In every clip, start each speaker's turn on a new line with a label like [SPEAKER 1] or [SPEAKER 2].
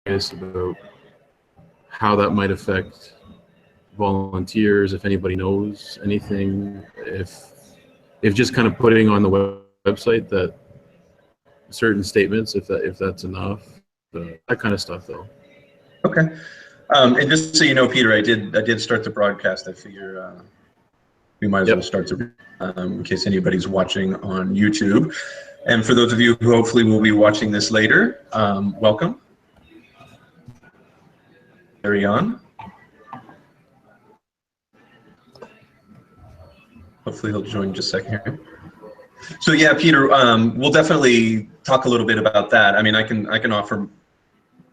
[SPEAKER 1] curious about how that might affect volunteers, if anybody knows anything, if just kind of putting on the website that certain statements, if that's enough, that kind of stuff though.
[SPEAKER 2] Okay. And just so you know, Peter, I did start the broadcast. I figure we might as well start to, in case anybody's watching on YouTube. And for those of you who hopefully will be watching this later, welcome. Carry on. Hopefully he'll join just a second here. So yeah, Peter, we'll definitely talk a little bit about that. I mean, I can offer,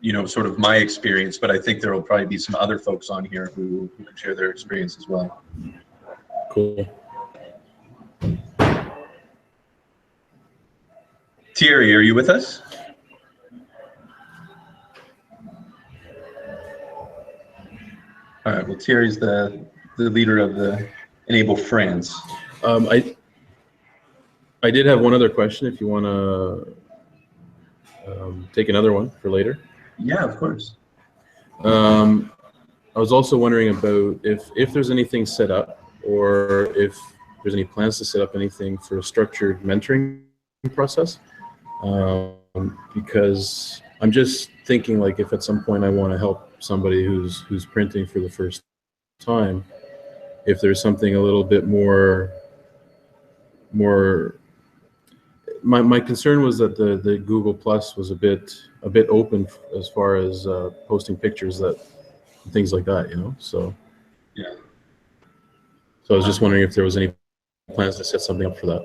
[SPEAKER 2] you know, sort of my experience, but I think there will probably be some other folks on here who can share their experience as well.
[SPEAKER 1] Cool.
[SPEAKER 2] Thierry, are you with us? All right, well, Thierry's the leader of the Enable France.
[SPEAKER 1] I did have one other question if you want to take another one for later.
[SPEAKER 2] Yeah, of course.
[SPEAKER 1] I was also wondering about if there's anything set up, or if there's any plans to set up anything for a structured mentoring process, because I'm just thinking, like, if at some point I want to help somebody who's printing for the first time, if there's something a little bit more. My concern was that the Google Plus was a bit open as far as posting pictures, things like that, you know. So
[SPEAKER 2] yeah.
[SPEAKER 1] So I was just wondering if there was any plans to set something up for that.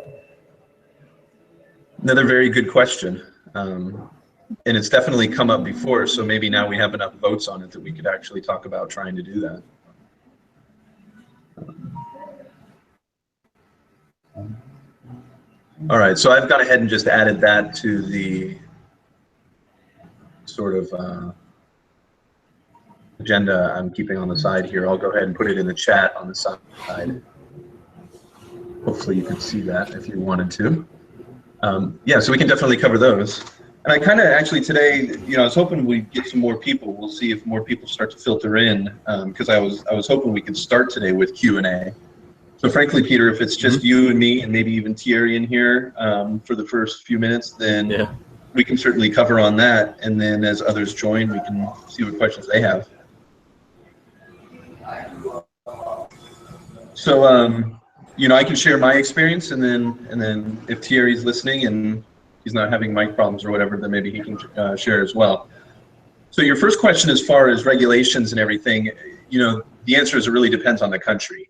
[SPEAKER 2] Another very good question, and it's definitely come up before. So maybe now we have enough votes on it that we could actually talk about trying to do that. All right, so I've gone ahead and just added that to the sort of agenda I'm keeping on the side here. I'll go ahead and put it in the chat on the side. Hopefully you can see that if you wanted to. Yeah, so we can definitely cover those. And I kind of actually today, you know, I was hoping we'd get some more people. We'll see if more people start to filter in, because I was hoping we could start today with Q&A. So frankly, Peter, if it's just you and me and maybe even Thierry in here for the first few minutes, then we can certainly cover on that. And then as others join, we can see what questions they have. So, you know, I can share my experience, and then if Thierry's listening and he's not having mic problems or whatever, then maybe he can share as well. So your first question, as far as regulations and everything, you know, the answer is it really depends on the country.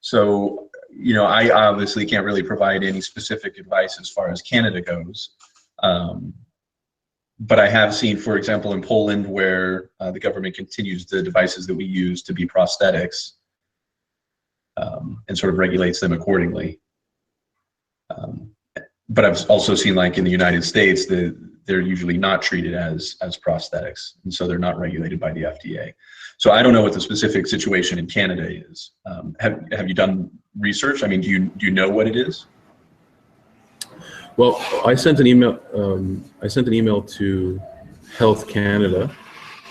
[SPEAKER 2] So, you know, I obviously can't really provide any specific advice as far as Canada goes. But I have seen, for example, in Poland, where the government continues the devices that we use to be prosthetics, and sort of regulates them accordingly. But I've also seen, like in the United States, that they're usually not treated as prosthetics, and so they're not regulated by the FDA. So I don't know what the specific situation in Canada is. Have you done research? I mean, do you know what it is?
[SPEAKER 1] Well, I sent an email. I sent an email to Health Canada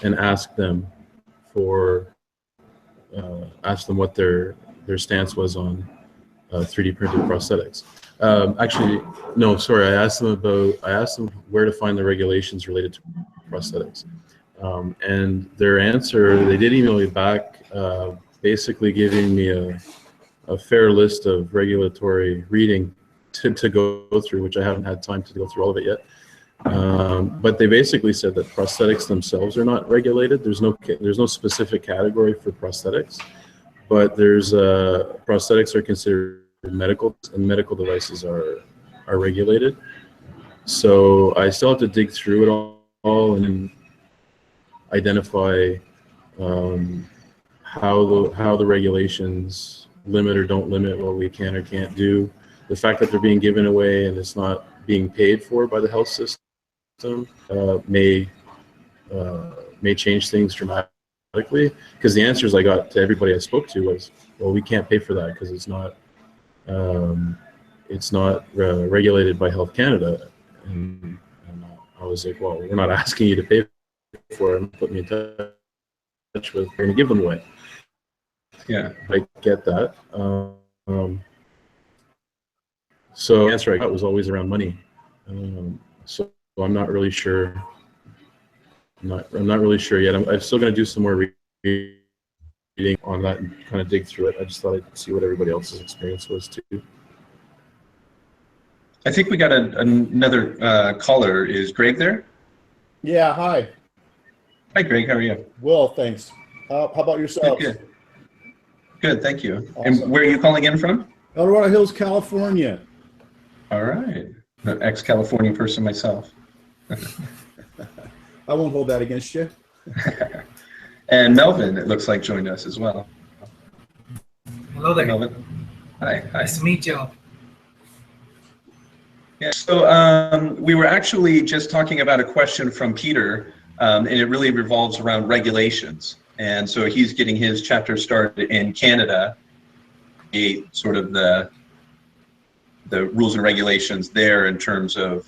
[SPEAKER 1] and asked them what their stance was on 3D printed prosthetics. Actually, no, sorry. I asked them where to find the regulations related to prosthetics. And their answer, they did email me back, basically giving me a fair list of regulatory reading to go through, which I haven't had time to go through all of it yet. But they basically said that prosthetics themselves are not regulated. There's no specific category for prosthetics, but prosthetics are considered medical, and medical devices are regulated. So I still have to dig through it all and identify how the regulations limit or don't limit what we can or can't do. The fact that they're being given away and it's not being paid for by the health system may change things dramatically. Because the answers I got to everybody I spoke to was, well, we can't pay for that because it's not regulated by Health Canada. And I was like, well, we're not asking you to pay for them, put me in touch with, and give them away.
[SPEAKER 2] Yeah.
[SPEAKER 1] I get that. So the answer I got was always around money. So I'm not really sure. I'm not really sure yet. I'm still going to do some more reading on that and kind of dig through it. I just thought I'd see what everybody else's experience was too.
[SPEAKER 2] I think we got another caller. Is Greg there?
[SPEAKER 3] Yeah, hi.
[SPEAKER 2] Hi, Greg. How are you?
[SPEAKER 3] Well, thanks. How about yourself?
[SPEAKER 2] Good. Good, thank you.
[SPEAKER 3] Awesome.
[SPEAKER 2] And where are you calling in from?
[SPEAKER 3] El Dorado Hills, California.
[SPEAKER 2] All right. An ex-California person myself.
[SPEAKER 3] I won't hold that against you.
[SPEAKER 2] And Melvin, it looks like, joined us as well.
[SPEAKER 4] Hello there.
[SPEAKER 2] Melvin. Hi. Hi.
[SPEAKER 4] Nice to meet you.
[SPEAKER 2] Yeah, so we were actually just talking about a question from Peter, and it really revolves around regulations. And so he's getting his chapter started in Canada, sort of the rules and regulations there in terms of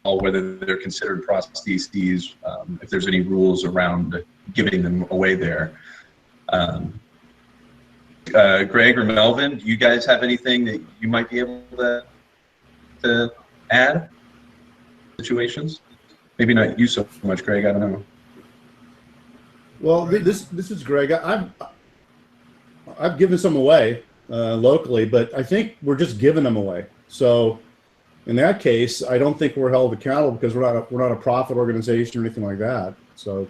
[SPEAKER 2] whether they're considered prostheses, if there's any rules around giving them away there. Greg or Melvin, do you guys have anything that you might be able to add? Situations? Maybe not you so much, Greg, I don't know.
[SPEAKER 3] Well, this is Greg. I've given some away locally, but I think we're just giving them away. So in that case, I don't think we're held accountable because we're not a profit organization or anything like that. So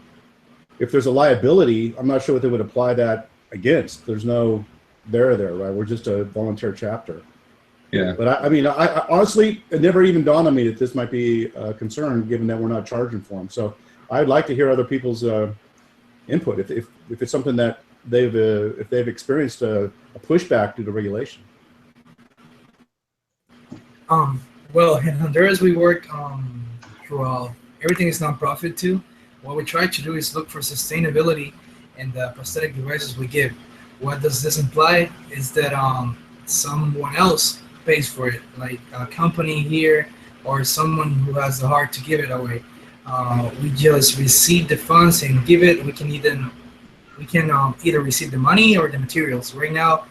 [SPEAKER 3] if there's a liability, I'm not sure what they would apply that against. There's no there, right? We're just a volunteer chapter.
[SPEAKER 2] Yeah.
[SPEAKER 3] But I mean, I honestly, it never even dawned on me that this might be a concern, given that we're not charging for them. So I'd like to hear other people's input if it's something that if they've experienced a pushback due to regulation.
[SPEAKER 4] Well, in Honduras, we work for everything is nonprofit too. What we try to do is look for sustainability in the prosthetic devices we give. What does this imply is that someone else pays for it, like a company here or someone who has the heart to give it away. We just receive the funds and give it. We can either receive the money or the materials. Right now,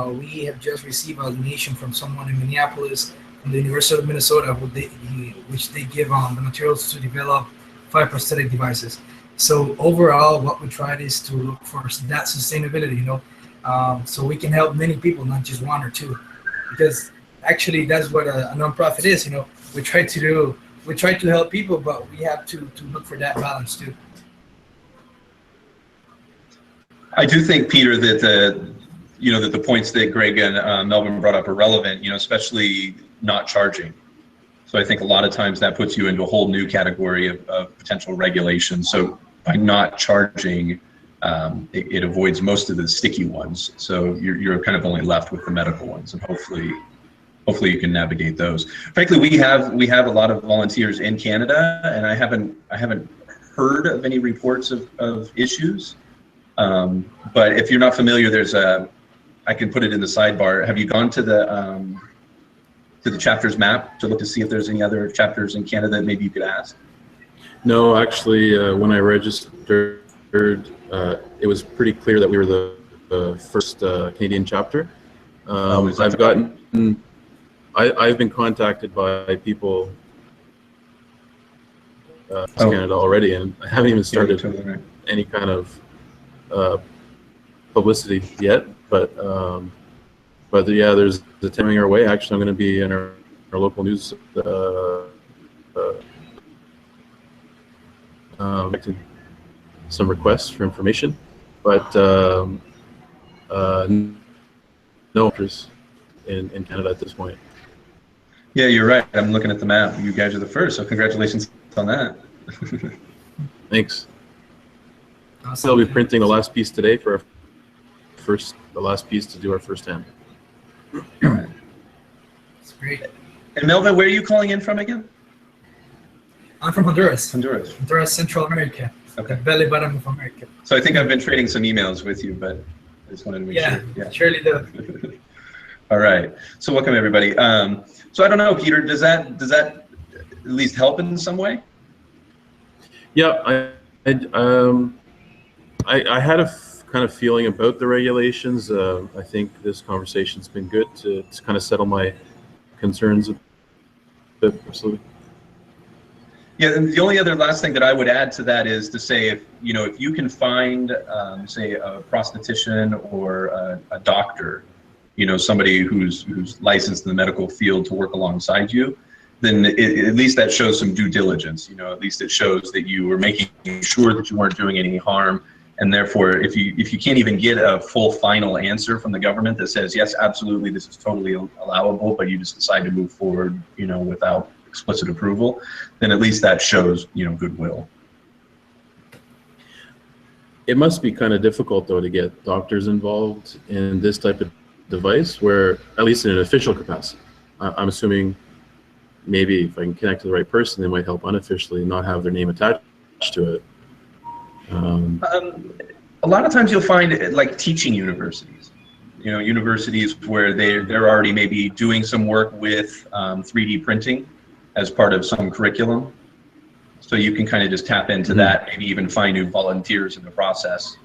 [SPEAKER 4] we have just received a donation from someone in Minneapolis, from the University of Minnesota, which they give the materials to develop 5 prosthetic devices. So overall, what we tried is to look for that sustainability, so we can help many people, not just 1 or 2, because actually that's what a nonprofit is. We try to help people, but we have to look for that balance too.
[SPEAKER 2] I do think, Peter, that the points that Greg and Melvin brought up are relevant, especially not charging. So I think a lot of times that puts you into a whole new category of potential regulation. So by not charging, it avoids most of the sticky ones. So you're kind of only left with the medical ones, and hopefully you can navigate those. Frankly, we have a lot of volunteers in Canada, and I haven't heard of any reports of issues. But if you're not familiar, I can put it in the sidebar. Have you gone to the chapters map to look to see if there's any other chapters in Canada that maybe you could ask?
[SPEAKER 1] No, actually, when I registered, it was pretty clear that we were the first Canadian chapter. I've been contacted by people in Canada already, and I haven't even started any kind of publicity yet. But yeah, there's the coming our way. Actually, I'm going to be in our local news. Some requests for information, but no interest in Canada at this point.
[SPEAKER 2] Yeah, you're right. I'm looking at the map. You guys are the first, so congratulations on that.
[SPEAKER 1] Thanks.
[SPEAKER 4] Awesome.
[SPEAKER 1] I'll be printing the last piece today for the last piece to do our first hand.
[SPEAKER 4] That's great.
[SPEAKER 2] And Melvin, where are you calling in from again?
[SPEAKER 4] I'm from Honduras.
[SPEAKER 2] Honduras,
[SPEAKER 4] Central America.
[SPEAKER 2] Okay.
[SPEAKER 4] The belly button of America.
[SPEAKER 2] So I think I've been trading some emails with you, but I just wanted to make sure.
[SPEAKER 4] Yeah, surely do.
[SPEAKER 2] All right. So welcome everybody. So I don't know, Peter. Does that at least help in some way?
[SPEAKER 1] Yeah, I had a kind of feeling about the regulations. I think this conversation's been good to kind of settle my concerns a bit. Absolutely.
[SPEAKER 2] Yeah, and the only other last thing that I would add to that is to say, if you can find, say, a prosthetician or a doctor, somebody who's licensed in the medical field to work alongside you, then at least that shows some due diligence. At least it shows that you were making sure that you weren't doing any harm. And therefore, if you can't even get a full final answer from the government that says, yes, absolutely, this is totally allowable, but you just decide to move forward, without explicit approval, then at least that shows, goodwill.
[SPEAKER 1] It must be kind of difficult, though, to get doctors involved in this type of device, where, at least in an official capacity, I'm assuming maybe if I can connect to the right person, they might help unofficially, not have their name attached to it.
[SPEAKER 2] A lot of times you'll find like teaching universities, universities where they're already maybe doing some work with 3D printing as part of some curriculum. So you can kind of just tap into that, maybe even find new volunteers in the process.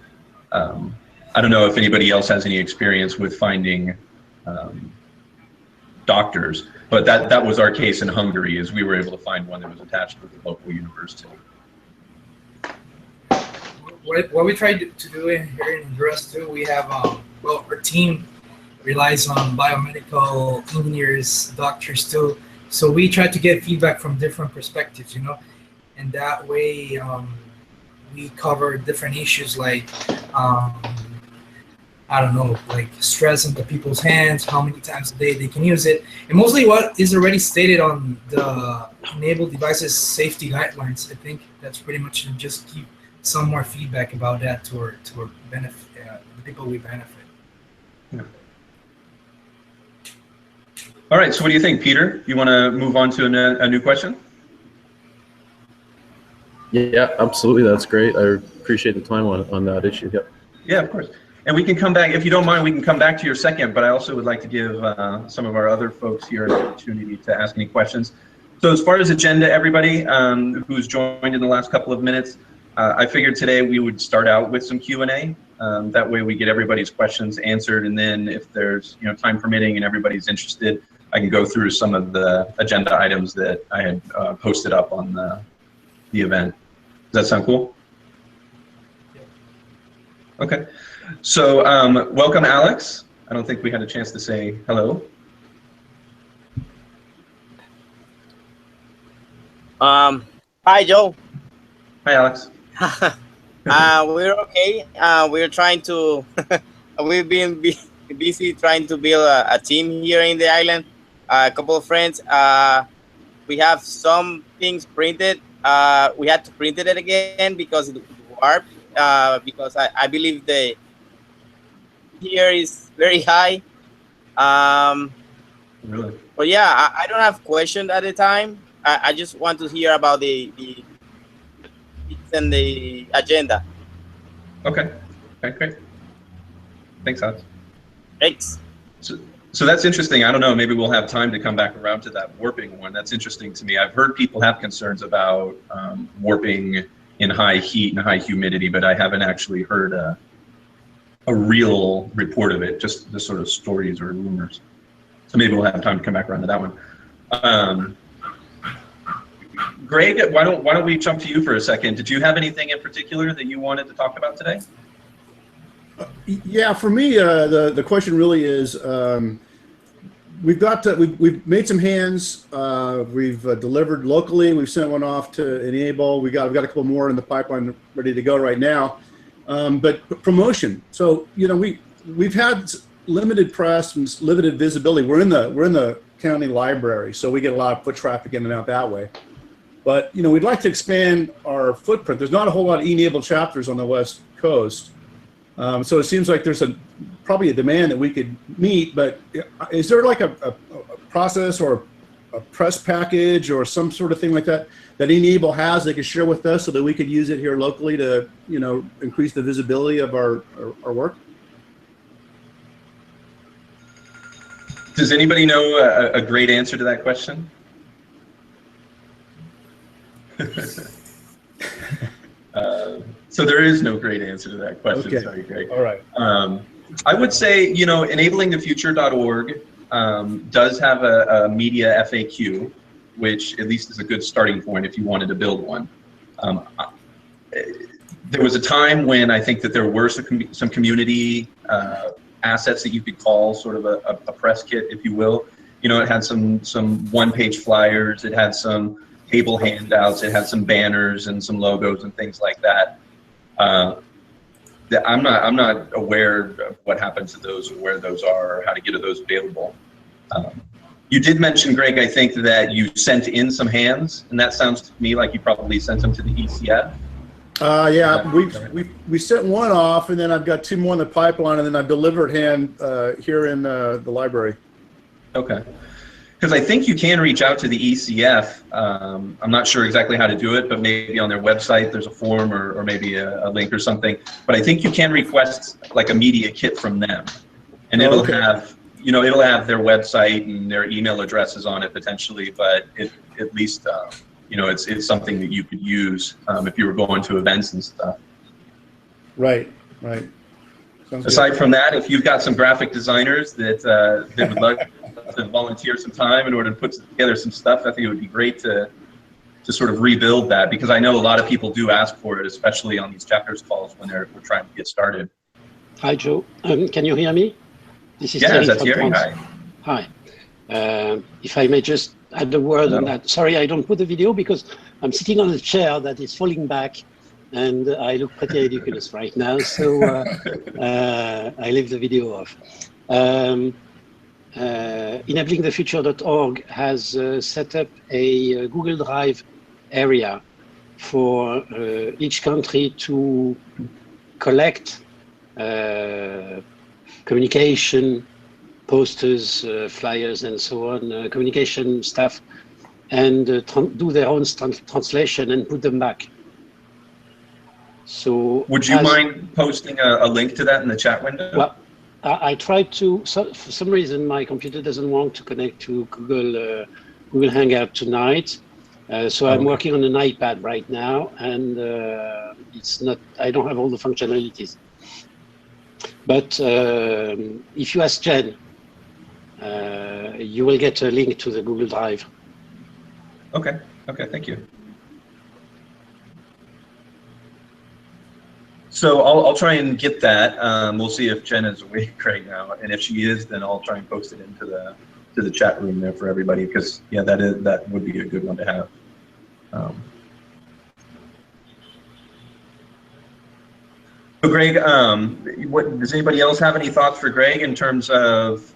[SPEAKER 2] I don't know if anybody else has any experience with finding doctors, but that was our case in Hungary, is we were able to find one that was attached to the local university.
[SPEAKER 4] What we try to do here in Honduras too, we have, well, our team relies on biomedical engineers, doctors too. So we try to get feedback from different perspectives, and that way we cover different issues like, I don't know, like stress into people's hands, how many times a day they can use it, and mostly what is already stated on the enabled devices safety guidelines. I think that's pretty much just keep some more feedback about that to our benefit, the people we benefit.
[SPEAKER 2] Yeah. All right, so what do you think, Peter? You want to move on to a new question?
[SPEAKER 1] Yeah, absolutely. That's great. I appreciate the time on that issue. Yep.
[SPEAKER 2] Yeah, of course. And we can come back, if you don't mind, we can come back to your second, but I also would like to give some of our other folks here an opportunity to ask any questions. So as far as agenda, everybody who's joined in the last couple of minutes, I figured today we would start out with some Q&A. That way we get everybody's questions answered, and then if there's time permitting and everybody's interested, I can go through some of the agenda items that I had posted up on the event. Does that sound cool? Okay. So welcome, Alex. I don't think we had a chance to say hello.
[SPEAKER 5] Hi, Joe.
[SPEAKER 2] Hi, Alex.
[SPEAKER 5] We're okay. We're trying to, we've been busy trying to build a team here in the island. A couple of friends. We have some things printed. We had to print it again because it warped. Because I believe the here is very high.
[SPEAKER 2] Really?
[SPEAKER 5] But yeah, I don't have questions at the time. I just want to hear about the and the agenda.
[SPEAKER 2] Okay. Okay, great. Thanks, Alex.
[SPEAKER 5] Thanks.
[SPEAKER 2] So that's interesting. I don't know, maybe we'll have time to come back around to that warping one. That's interesting to me. I've heard people have concerns about warping in high heat and high humidity, but I haven't actually heard a real report of it, just the sort of stories or rumors. So maybe we'll have time to come back around to that one. Greg, why don't we jump to you for a second? Did you have anything in particular that you wanted to talk about today?
[SPEAKER 3] Yeah, for me, the question really is, we've made some hands. We've delivered locally. We've sent one off to Enable. We've got a couple more in the pipeline ready to go right now. But promotion. So we've had limited press and limited visibility. We're in the county library, so we get a lot of foot traffic in and out that way. But we'd like to expand our footprint. There's not a whole lot of e-NABLE chapters on the West Coast. So it seems like there's probably a demand that we could meet, but is there like a process or a press package or some sort of thing like that e-NABLE has they could share with us so that we could use it here locally to increase the visibility of our work?
[SPEAKER 2] Does anybody know a great answer to that question? So there is no great answer to that question.
[SPEAKER 3] Okay.
[SPEAKER 2] Sorry, Greg.
[SPEAKER 3] All right.
[SPEAKER 2] I would say, enablingthefuture.org does have a media FAQ, which at least is a good starting point if you wanted to build one. There was a time when I think that there were some community assets that you could call sort of a press kit, if you will. It had some one-page flyers, it had some table handouts, it had some banners and some logos and things like that. I'm not aware of what happened to those or where those are or how to get those available. You did mention, Greg, I think that you sent in some hands, and that sounds to me like you probably sent them to the ECF.
[SPEAKER 3] Yeah, we sent one off, and then I've got 2 more in the pipeline, and then I've delivered hand here in the library.
[SPEAKER 2] Okay. Because I think you can reach out to the ECF. I'm not sure exactly how to do it, but maybe on their website there's a form or maybe a link or something. But I think you can request like a media kit from them, and it'll have it'll have their website and their email addresses on it potentially. But at least it's something that you could use if you were going to events and stuff.
[SPEAKER 3] Right. Sounds
[SPEAKER 2] Aside
[SPEAKER 3] good.
[SPEAKER 2] from that, if you've got some graphic designers that would like to volunteer some time in order to put together some stuff, I think it would be great to sort of rebuild that, because I know a lot of people do ask for it, especially on these chapters calls when we're trying to get started.
[SPEAKER 6] Hi, Joe. Can you hear me? This is
[SPEAKER 2] Yes,
[SPEAKER 6] Thierry
[SPEAKER 2] that's
[SPEAKER 6] from
[SPEAKER 2] Thierry.
[SPEAKER 6] France.
[SPEAKER 2] Hi.
[SPEAKER 6] Hi. If I may just add a word on that. Sorry, I don't put the video because I'm sitting on a chair that is falling back, and I look pretty ridiculous right now, so I leave the video off. Enablingthefuture.org has set up a Google Drive area for each country to collect communication, posters, flyers, and so on, communication stuff, and do their own translation and put them back. So,
[SPEAKER 2] would you mind posting a link to that in the chat window?
[SPEAKER 6] Well, I tried to. So for some reason, my computer doesn't want to connect to Google Hangout tonight. So I'm working on an iPad right now, and it's not. I don't have all the functionalities. But if you ask Jen, you will get a link to the Google Drive.
[SPEAKER 2] Okay. Thank you. So I'll try and get that. We'll see if Jen is awake right now, and if she is, then I'll try and post it into the chat room there for everybody. Because yeah, that would be a good one to have. So Greg, does anybody else have any thoughts for Greg in terms of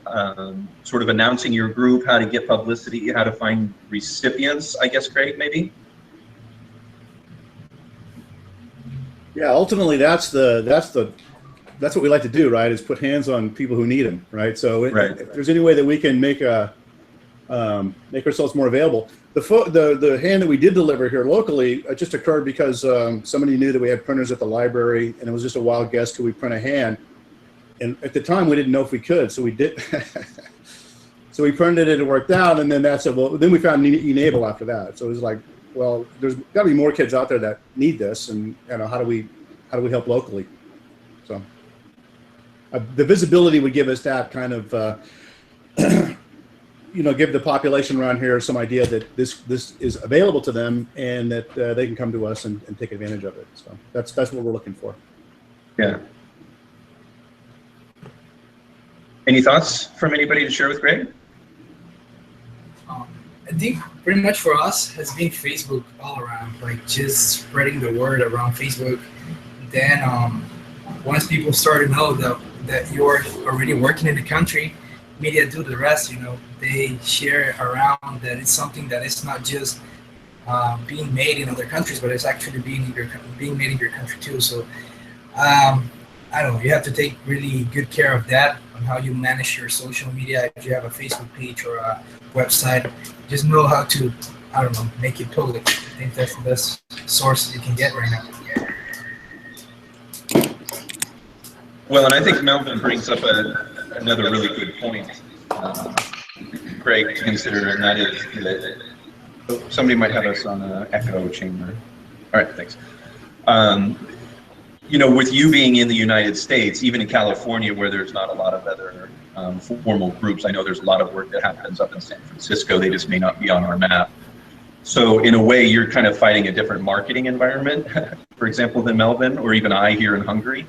[SPEAKER 2] sort of announcing your group, how to get publicity, how to find recipients? I guess Greg, maybe.
[SPEAKER 3] Yeah, ultimately that's what we like to do, right? Is put hands on people who need them, right? So if there's any way that we can make ourselves more available, the hand that we did deliver here locally just occurred because somebody knew that we had printers at the library, and it was just a wild guess, could we print a hand? And at the time we didn't know if we could, so we did. So we printed it, it worked out, and then that's it. Well, then we found e-NABLE after that. So it was like, well, there's got to be more kids out there that need this, and how do we help locally? So the visibility would give us that kind of, give the population around here some idea that this is available to them, and that they can come to us and take advantage of it. So that's what we're looking for.
[SPEAKER 2] Yeah. Any thoughts from anybody to share with Greg?
[SPEAKER 4] I think pretty much for us has been Facebook all around, like just spreading the word around Facebook. Then once people start to know that you're already working in the country, media do the rest. They share around that it's something that is not just being made in other countries, but it's actually being made in your country too. So I don't know, you have to take really good care of that on how you manage your social media. If you have a Facebook page or a website, just know how to, I don't know, make it public. I think that's the best source you can get right now.
[SPEAKER 2] Well, and I think Melvin brings up another really good point, Greg, to consider, and that is that somebody might have us on an echo chamber. All right, thanks. You know, with you being in the United States, even in California, where there's not a lot of other formal groups, I know there's a lot of work that happens up in San Francisco. They just may not be on our map. So in a way, you're kind of fighting a different marketing environment, for example, than Melvin, or even I here in Hungary.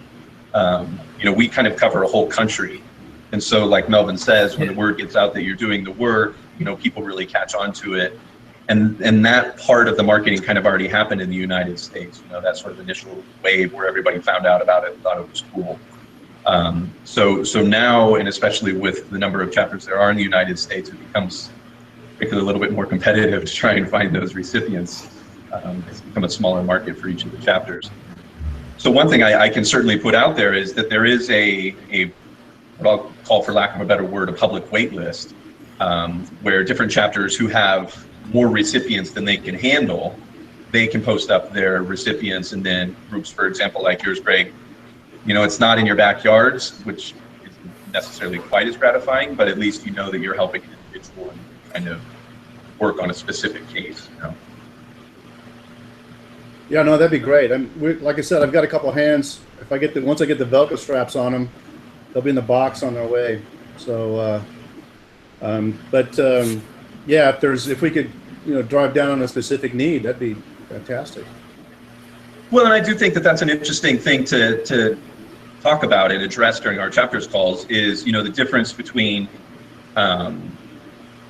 [SPEAKER 2] You know, we kind of cover a whole country. And so like Melvin says, when the word gets out that you're doing the work, you know, people really catch on to it. And that part of the marketing kind of already happened in the United States, you know, that sort of initial wave where everybody found out about it and thought it was cool. So now, and especially with the number of chapters there are in the United States, it becomes a little bit more competitive to try and find those recipients. It's become a smaller market for each of the chapters. So one thing I can certainly put out there is that there is a what I'll call, for lack of a better word, a public wait list, where different chapters who have more recipients than they can handle, they can post up their recipients, and then groups, for example, like yours, Greg, you know, it's not in your backyards, which isn't necessarily quite as gratifying, but at least you know that you're helping an individual and kind of work on a specific case, you know.
[SPEAKER 3] Yeah, no, that'd be great. Like I said, I've got a couple hands. If I get once I get the Velcro straps on them, they'll be in the box on their way. So, yeah, if we could, you know, drive down on a specific need, that'd be fantastic.
[SPEAKER 2] Well, and I do think that that's an interesting thing to talk about and address during our chapters calls is, you know, the difference between,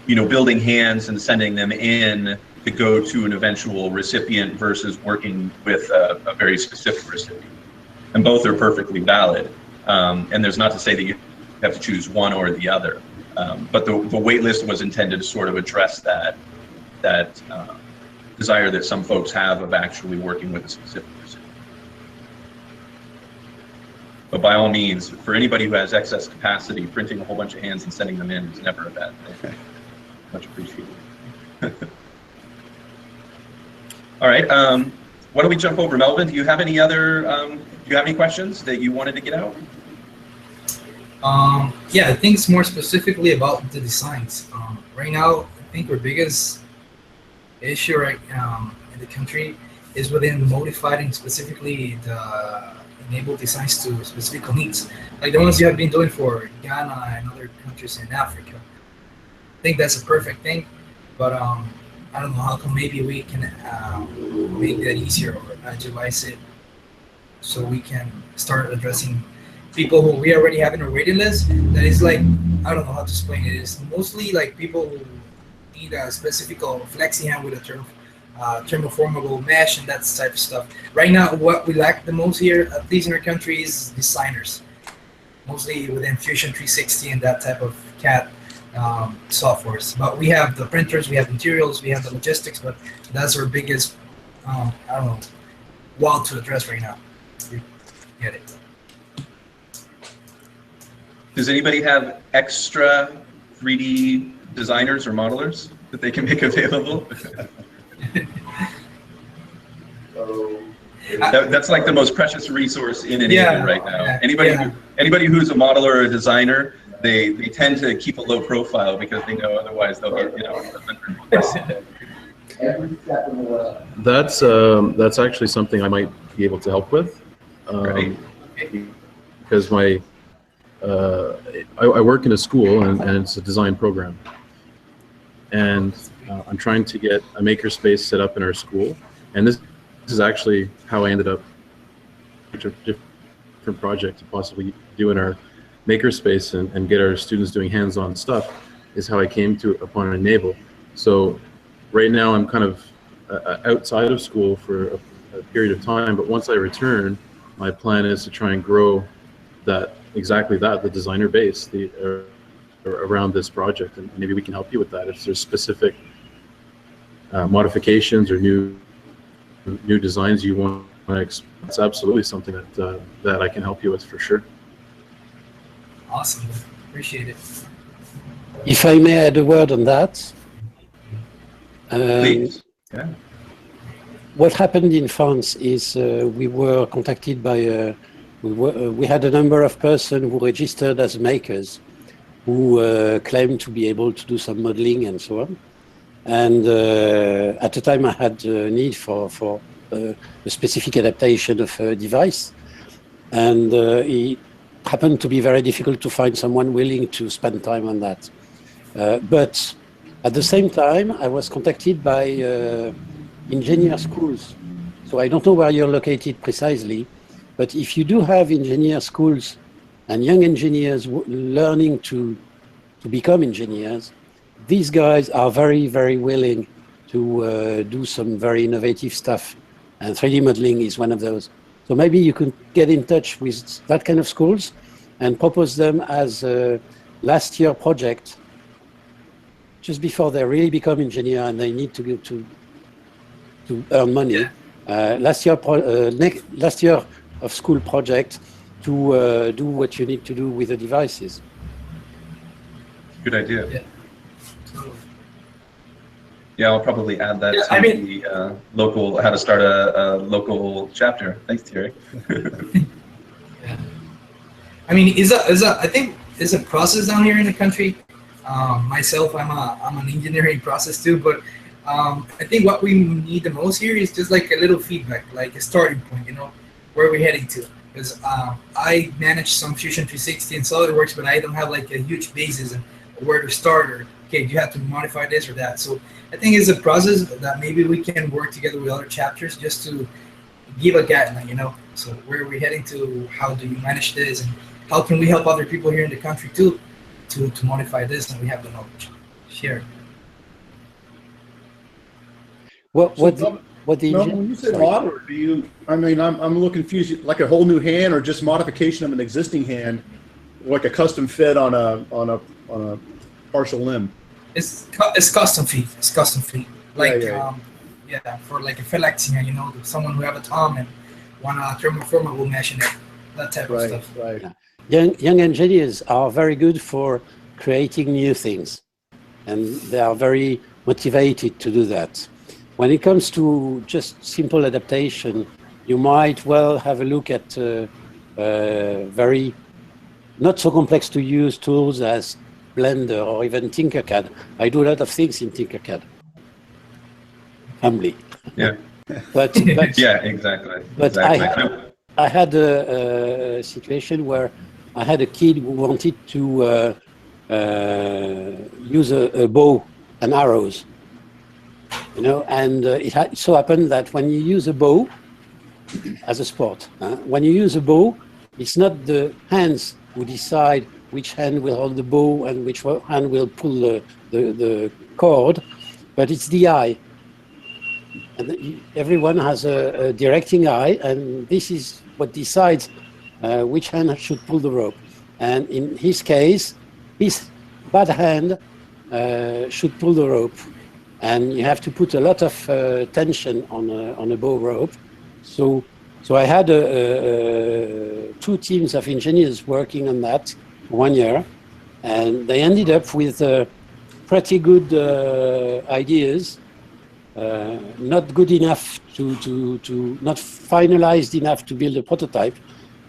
[SPEAKER 2] you know, building hands and sending them in to go to an eventual recipient versus working with a very specific recipient. And both are perfectly valid. And there's not to say that you have to choose one or the other. But the wait list was intended to sort of address that desire that some folks have of actually working with a specific recipient. But by all means, for anybody who has excess capacity, printing a whole bunch of hands and sending them in is never a bad thing. Much appreciated. All right, why don't we jump over? Melvin, do you have any other, do you have any questions that you wanted to get out?
[SPEAKER 4] Yeah, I think it's more specifically about the designs. Right now, I think our biggest issue right in the country is within modifying specifically the enabled designs to specific needs, like the ones you have been doing for Ghana and other countries in Africa. I think that's a perfect thing, but I don't know how come maybe we can make that easier or agilize it so we can start addressing people who we already have in our waiting list. That is like, I don't know how to explain it. It's mostly like people who need a specific flexi hand with a thermoformable mesh and that type of stuff. Right now, what we lack the most here, at least in our country, is designers. Mostly within Fusion 360 and that type of CAD softwares. But we have the printers, we have materials, we have the logistics, but that's our biggest, I don't know, wall to address right now. You get it.
[SPEAKER 2] Does anybody have extra 3D designers or modelers that they can make available? That's like the most precious resource in Enable right now. Anybody who's a modeler or a designer, they tend to keep a low profile because they know otherwise they'll get, you know, 100
[SPEAKER 1] That's actually something I might be able to help with,
[SPEAKER 2] right.
[SPEAKER 1] Because I work in a school and it's a design program, and I'm trying to get a makerspace set up in our school, and this is actually how I ended up a different project to possibly do in our makerspace and get our students doing hands-on stuff, is how I came upon Enable. So right now I'm kind of outside of school for a period of time, but once I return, my plan is to try and grow the designer base around this project, and maybe we can help you with that if there's specific modifications or new designs you want. It's absolutely something that I can help you with for sure.
[SPEAKER 4] Awesome, appreciate it.
[SPEAKER 6] If I may add a word on that.
[SPEAKER 2] Please. Yeah.
[SPEAKER 6] What happened in France is we were contacted by we had a number of persons who registered as makers who claimed to be able to do some modeling and so on. And at the time I had a need for a specific adaptation of a device. And it happened to be very difficult to find someone willing to spend time on that. But at the same time, I was contacted by engineer schools. So I don't know where you're located precisely, but if you do have engineer schools and young engineers learning to become engineers, these guys are very, very willing to do some very innovative stuff. And 3D modeling is one of those. So maybe you could get in touch with that kind of schools and propose them as a last year project just before they really become engineer and they need to go to earn money.
[SPEAKER 4] Yeah.
[SPEAKER 6] Last year of school project to do what you need to do with the devices.
[SPEAKER 2] Good idea.
[SPEAKER 4] Yeah. Totally.
[SPEAKER 2] Yeah, I'll probably add that
[SPEAKER 4] Yeah,
[SPEAKER 2] to
[SPEAKER 4] I mean-
[SPEAKER 2] the local, how to start a local chapter. Thanks, Thierry.
[SPEAKER 4] Yeah. I mean, I think it's a process down here in the country. Myself, I'm an engineering process too, but I think what we need the most here is just like a little feedback, like a starting point, you know, where we're heading to. Because I manage some Fusion 360 and SolidWorks, but I don't have like a huge basis and where to start, or okay, you have to modify this or that. So I think it's a process that maybe we can work together with other chapters just to give a guideline, you know. So where are we heading to? How do you manage this? And how can we help other people here in the country too to modify this? And we have the knowledge. Share.
[SPEAKER 6] What the
[SPEAKER 3] No, when you say modeler, do you? I mean, I'm a little confused. Like a whole new hand, or just modification of an existing hand, like a custom fit on a partial limb?
[SPEAKER 4] It's custom feet. It's custom feet. Like
[SPEAKER 3] Yeah,
[SPEAKER 4] for like a flexing, you know, someone who have a thumb and want a thermoformable mesh in it, that type of
[SPEAKER 3] Right,
[SPEAKER 4] stuff.
[SPEAKER 3] right.
[SPEAKER 6] young engineers are very good for creating new things, and they are very motivated to do that. When it comes to just simple adaptation, you might well have a look at very not so complex to use tools as Blender or even Tinkercad. I do a lot of things in Tinkercad, humbly.
[SPEAKER 2] Yeah.
[SPEAKER 6] But
[SPEAKER 2] Yeah, exactly.
[SPEAKER 6] But
[SPEAKER 2] exactly.
[SPEAKER 6] I had a situation where I had a kid who wanted to use a bow and arrows, you know, and it so happened that when you use a bow as a sport, when you use a bow, it's not the hands who decide which hand will hold the bow and which hand will pull the cord, but it's the eye. And everyone has a directing eye, and this is what decides which hand should pull the rope. And in his case, his bad hand should pull the rope, and you have to put a lot of tension on a bow rope. So I had two teams of engineers working on that 1 year, and they ended up with pretty good ideas. Not good enough to not finalized enough to build a prototype,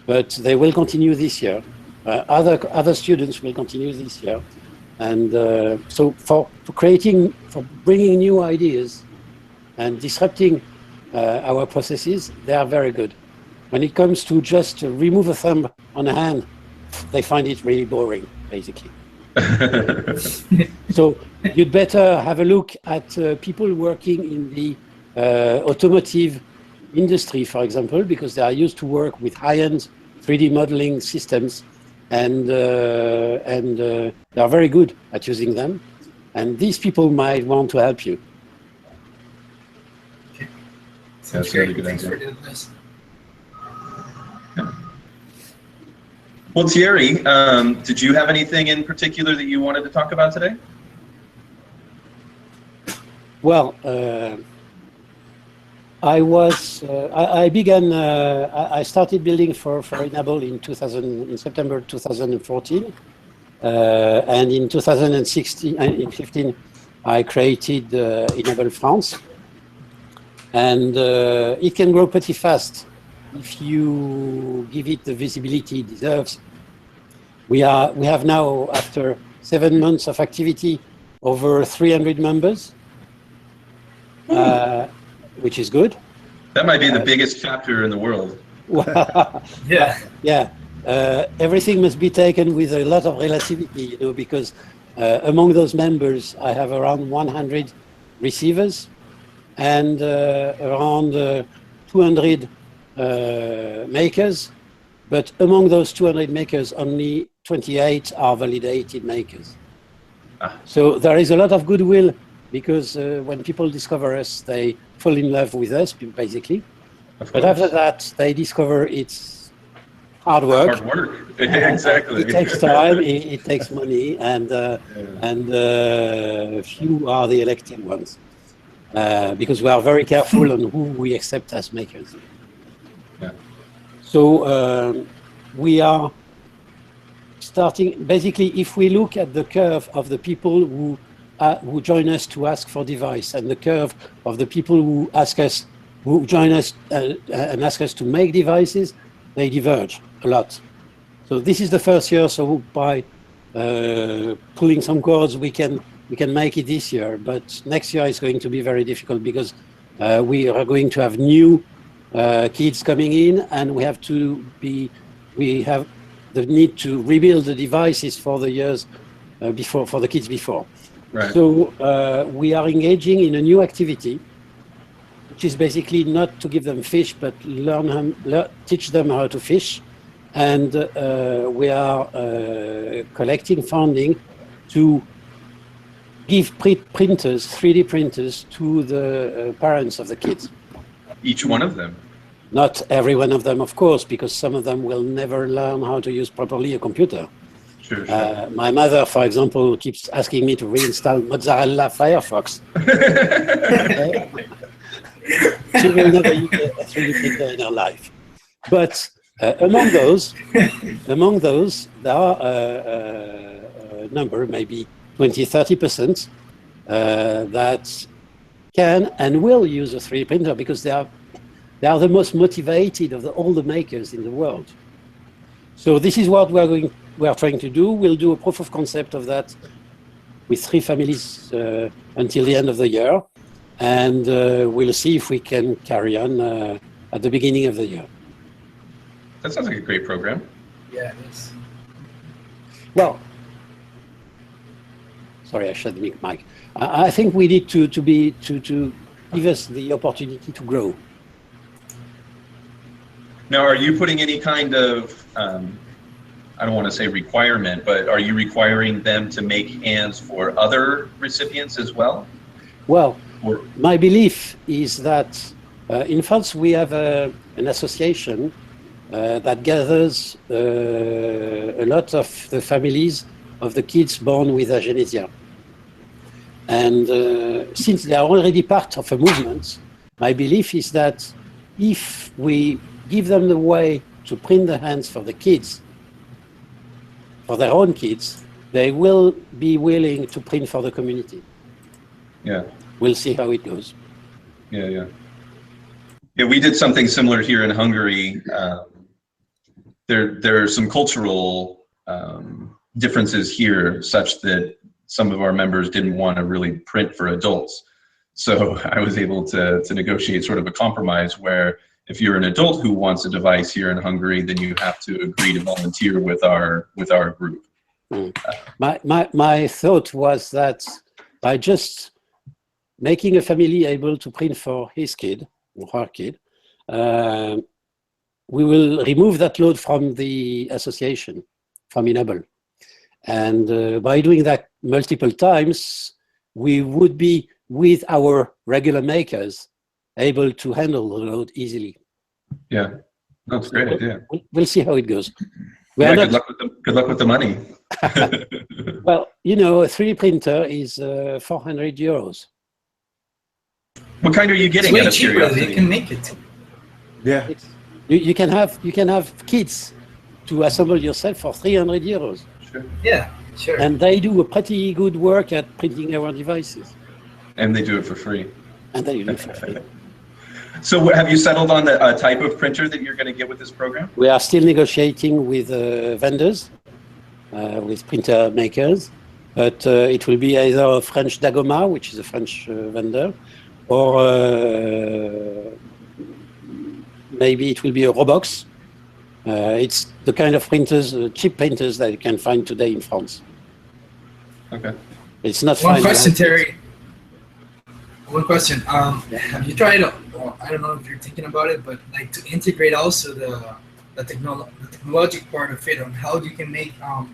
[SPEAKER 6] but they will continue this year. Other students will continue this year, and so for bringing new ideas and disrupting our processes, they are very good. When it comes to just remove a thumb on a hand, they find it really boring, basically. So you'd better have a look at people working in the automotive industry, for example, because they are used to work with high-end 3D modeling systems, and they are very good at using them. And these people might want to help you.
[SPEAKER 4] Okay.
[SPEAKER 2] That's a really good
[SPEAKER 4] Thanks
[SPEAKER 2] idea.
[SPEAKER 4] for the advice.
[SPEAKER 2] Well, Thierry, did you have anything in particular that you wanted to talk about today?
[SPEAKER 6] Well, I began. I started building for e-NABLE in September 2014, and in 2016 and in 15, I created e-NABLE France, and it can grow pretty fast if you give it the visibility it deserves. We have now, after 7 months of activity, over 300 members, which is good.
[SPEAKER 2] That might be the biggest chapter in the world.
[SPEAKER 6] Well,
[SPEAKER 4] Yeah.
[SPEAKER 6] yeah. Everything must be taken with a lot of relativity, you know, because among those members, I have around 100 receivers and around 200 makers. But among those 200 makers, only 28 are validated makers. So there is a lot of goodwill because when people discover us, they fall in love with us, basically. But after that, they discover it's hard work.
[SPEAKER 2] Hard work. Exactly.
[SPEAKER 6] It takes time. It takes money, and few are the elected ones because we are very careful on who we accept as makers.
[SPEAKER 2] Yeah.
[SPEAKER 6] So we are starting. Basically, if we look at the curve of the people who join us to ask for device, and the curve of the people who join us and ask us to make devices, they diverge a lot. So this is the first year. So by pulling some cords, we can make it this year. But next year is going to be very difficult because we are going to have new kids coming in, and we have the need to rebuild the devices for the years before, for the kids before.
[SPEAKER 2] Right.
[SPEAKER 6] So we are engaging in a new activity, which is basically not to give them fish, but teach them how to fish. And we are collecting funding to give printers, 3D printers, to the parents of the kids.
[SPEAKER 2] Each one of them?
[SPEAKER 6] Not every one of them, of course, because some of them will never learn how to use properly a computer.
[SPEAKER 2] Sure, sure.
[SPEAKER 6] My mother, for example, keeps asking me to reinstall Mozzarella Firefox. She will never use a 3D printer in her life. But among those, there are a number, maybe 20–30%, that can and will use a 3D printer because they are the most motivated of all the makers in the world. So this is what we are trying to do. We'll do a proof of concept of that with 3 families until the end of the year, and we'll see if we can carry on at the beginning of the year.
[SPEAKER 2] That sounds like a great program.
[SPEAKER 4] Yeah, it is.
[SPEAKER 6] Well, sorry, I shut the mic. I think we need to give us the opportunity to grow.
[SPEAKER 2] Now, are you putting any kind of, I don't want to say requirement, but are you requiring them to make hands for other recipients as well?
[SPEAKER 6] Well, my belief is that in France we have an association that gathers a lot of the families of the kids born with agenesia. And since they are already part of a movement, my belief is that if we give them the way to print the hands for the kids, for their own kids, they will be willing to print for the community.
[SPEAKER 2] Yeah.
[SPEAKER 6] We'll see how it goes.
[SPEAKER 2] Yeah, yeah. Yeah, we did something similar here in Hungary. There are some cultural differences here such that some of our members didn't want to really print for adults. So I was able to negotiate sort of a compromise where if you're an adult who wants a device here in Hungary, then you have to agree to volunteer with our group.
[SPEAKER 6] My thought was that by just making a family able to print for his kid or her kid, we will remove that load from the association, from e-NABLE. And by doing that multiple times, we would be, with our regular makers, able to handle the load easily.
[SPEAKER 2] Yeah, that's a great idea.
[SPEAKER 6] We'll see how it goes.
[SPEAKER 2] Yeah, good luck with the money.
[SPEAKER 6] Well, you know, a 3D printer is 400 euros.
[SPEAKER 2] What kind are you getting?
[SPEAKER 4] It's way
[SPEAKER 2] out of
[SPEAKER 4] cheaper.
[SPEAKER 2] curiosity?
[SPEAKER 4] They can make it.
[SPEAKER 3] Yeah.
[SPEAKER 6] You can have kits to assemble yourself for 300 euros.
[SPEAKER 2] Sure.
[SPEAKER 4] Yeah, sure.
[SPEAKER 6] And they do a pretty good work at printing our devices.
[SPEAKER 2] And they do it for free.
[SPEAKER 6] And they do it for free.
[SPEAKER 2] So have you settled on the type of printer that you're going to get with this program?
[SPEAKER 6] We are still negotiating with vendors, with printer makers, but it will be either a French Dagoma, which is a French vendor, or maybe it will be a Robox. It's the kind of printers, cheap printers that you can find today in France.
[SPEAKER 2] Okay.
[SPEAKER 6] It's not
[SPEAKER 4] One
[SPEAKER 6] fine.
[SPEAKER 4] question, Terry. One question. Have you tried, or I don't know if you're thinking about it, but like to integrate also the technologic part of it on how you can make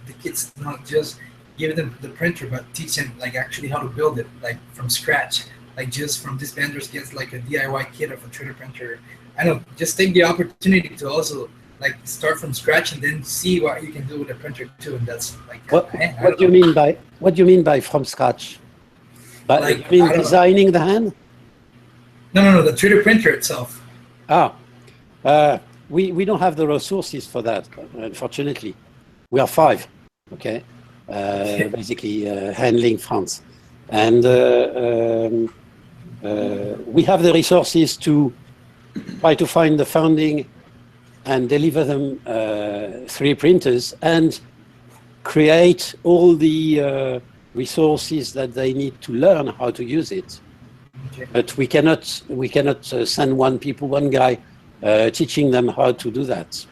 [SPEAKER 4] the kids not just give them the printer, but teach them like actually how to build it, like from scratch, like just from this vendors gets like a DIY kit of a 3D printer. I don't know, just take the opportunity to also like start from scratch and then see what you can do with a printer too. And that's like
[SPEAKER 6] What do you mean by from scratch? But
[SPEAKER 4] Like,
[SPEAKER 6] you mean designing the hand?
[SPEAKER 4] No, the 3D printer itself.
[SPEAKER 6] We don't have the resources for that, unfortunately. We are 5, okay, basically handling France. And we have the resources to try to find the funding and deliver them 3D printers and create all the resources that they need to learn how to use it.
[SPEAKER 4] Okay.
[SPEAKER 6] But we cannot send one guy teaching them how to do that.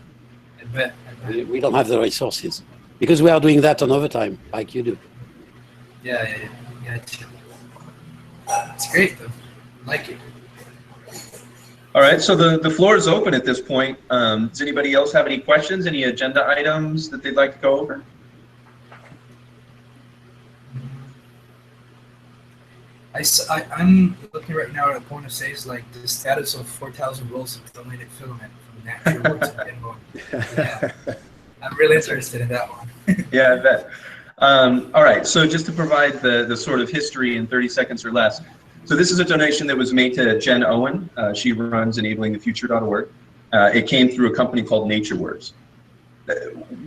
[SPEAKER 4] I bet.
[SPEAKER 6] We don't have the resources because we are doing that on overtime, like you do.
[SPEAKER 4] Yeah. It's great though. I like it.
[SPEAKER 2] All right, so the floor is open at this point. Does anybody else have any questions, any agenda items that they'd like to go over?
[SPEAKER 4] I'm looking right now at a point of sales like the status of 4,000 rolls of donated filament from natural works of Denmark. Yeah, I'm really interested in that one.
[SPEAKER 2] Yeah, I bet. All right, so just to provide the sort of history in 30 seconds or less. So this is a donation that was made to Jen Owen. She runs enablingthefuture.org. It came through a company called NatureWorks.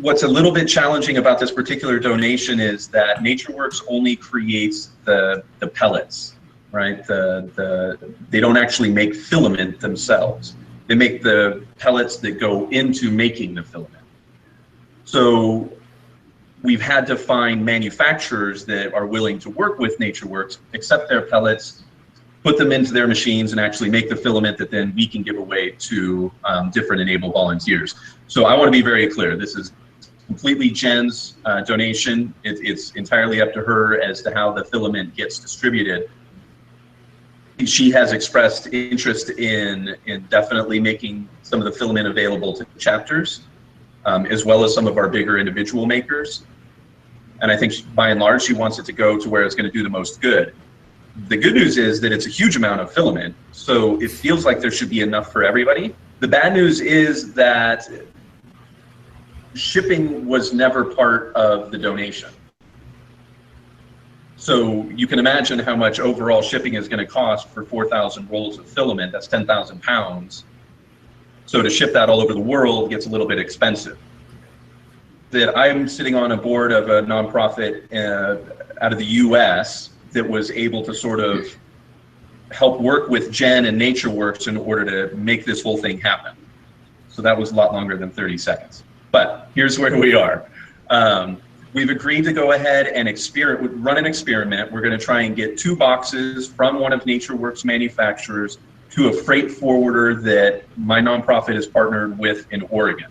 [SPEAKER 2] What's a little bit challenging about this particular donation is that NatureWorks only creates the pellets, right? They don't actually make filament themselves. They make the pellets that go into making the filament. So we've had to find manufacturers that are willing to work with NatureWorks, accept their pellets, put them into their machines and actually make the filament that then we can give away to different Enable volunteers. So I want to be very clear. This is completely Jen's donation. It's entirely up to her as to how the filament gets distributed. She has expressed interest in definitely making some of the filament available to chapters, as well as some of our bigger individual makers. And I think by and large, she wants it to go to where it's going to do the most good. The good news is that it's a huge amount of filament, so it feels like there should be enough for everybody. The bad news is that shipping was never part of the donation. So you can imagine how much overall shipping is going to cost for 4,000 rolls of filament. That's 10,000 pounds. So to ship that all over the world gets a little bit expensive. That I'm sitting on a board of a nonprofit out of the US that was able to sort of help work with Jen and NatureWorks in order to make this whole thing happen. So that was a lot longer than 30 seconds. But here's where we are. We've agreed to go ahead and run an experiment. We're going to try and get 2 boxes from one of NatureWorks manufacturers to a freight forwarder that my nonprofit is partnered with in Oregon.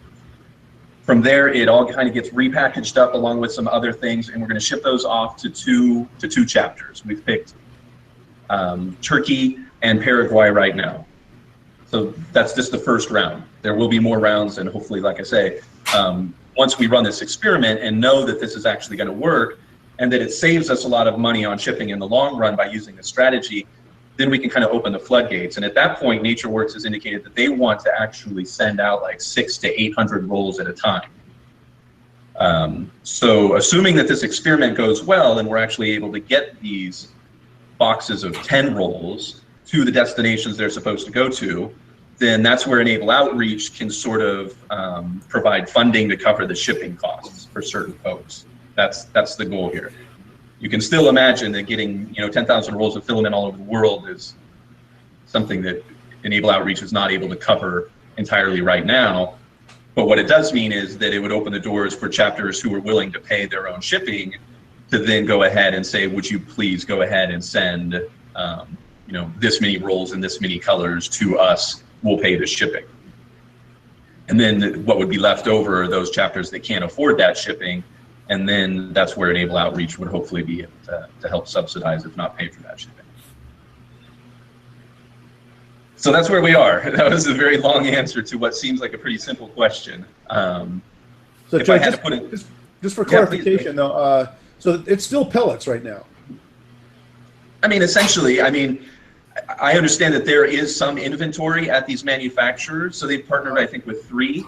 [SPEAKER 2] From there, it all kind of gets repackaged up along with some other things, and we're going to ship those off to two chapters. We've picked Turkey and Paraguay right now. So that's just the first round. There will be more rounds, and hopefully, like I say, once we run this experiment and know that this is actually going to work and that it saves us a lot of money on shipping in the long run by using this strategy, then we can kind of open the floodgates. And at that point, NatureWorks has indicated that they want to actually send out like 600 to 800 rolls at a time. So assuming that this experiment goes well and we're actually able to get these boxes of 10 rolls to the destinations they're supposed to go to, then that's where Enable Outreach can sort of provide funding to cover the shipping costs for certain folks. That's the goal here. You can still imagine that getting 10,000 rolls of filament all over the world is something that Enable Outreach is not able to cover entirely right now. But what it does mean is that it would open the doors for chapters who are willing to pay their own shipping to then go ahead and say, would you please go ahead and send this many rolls in this many colors to us, we'll pay the shipping. And then what would be left over are those chapters that can't afford that shipping. And then that's where Enable Outreach would hopefully be able to help subsidize, if not pay for that shipping. So that's where we are. That was a very long answer to what seems like a pretty simple question.
[SPEAKER 3] So
[SPEAKER 2] if
[SPEAKER 3] Joe,
[SPEAKER 2] I had to put it,
[SPEAKER 3] just for
[SPEAKER 2] Yeah,
[SPEAKER 3] clarification though, so it's still pellets right now.
[SPEAKER 2] I mean, essentially, I mean, I understand that there is some inventory at these manufacturers. So they've partnered, I think, with 3.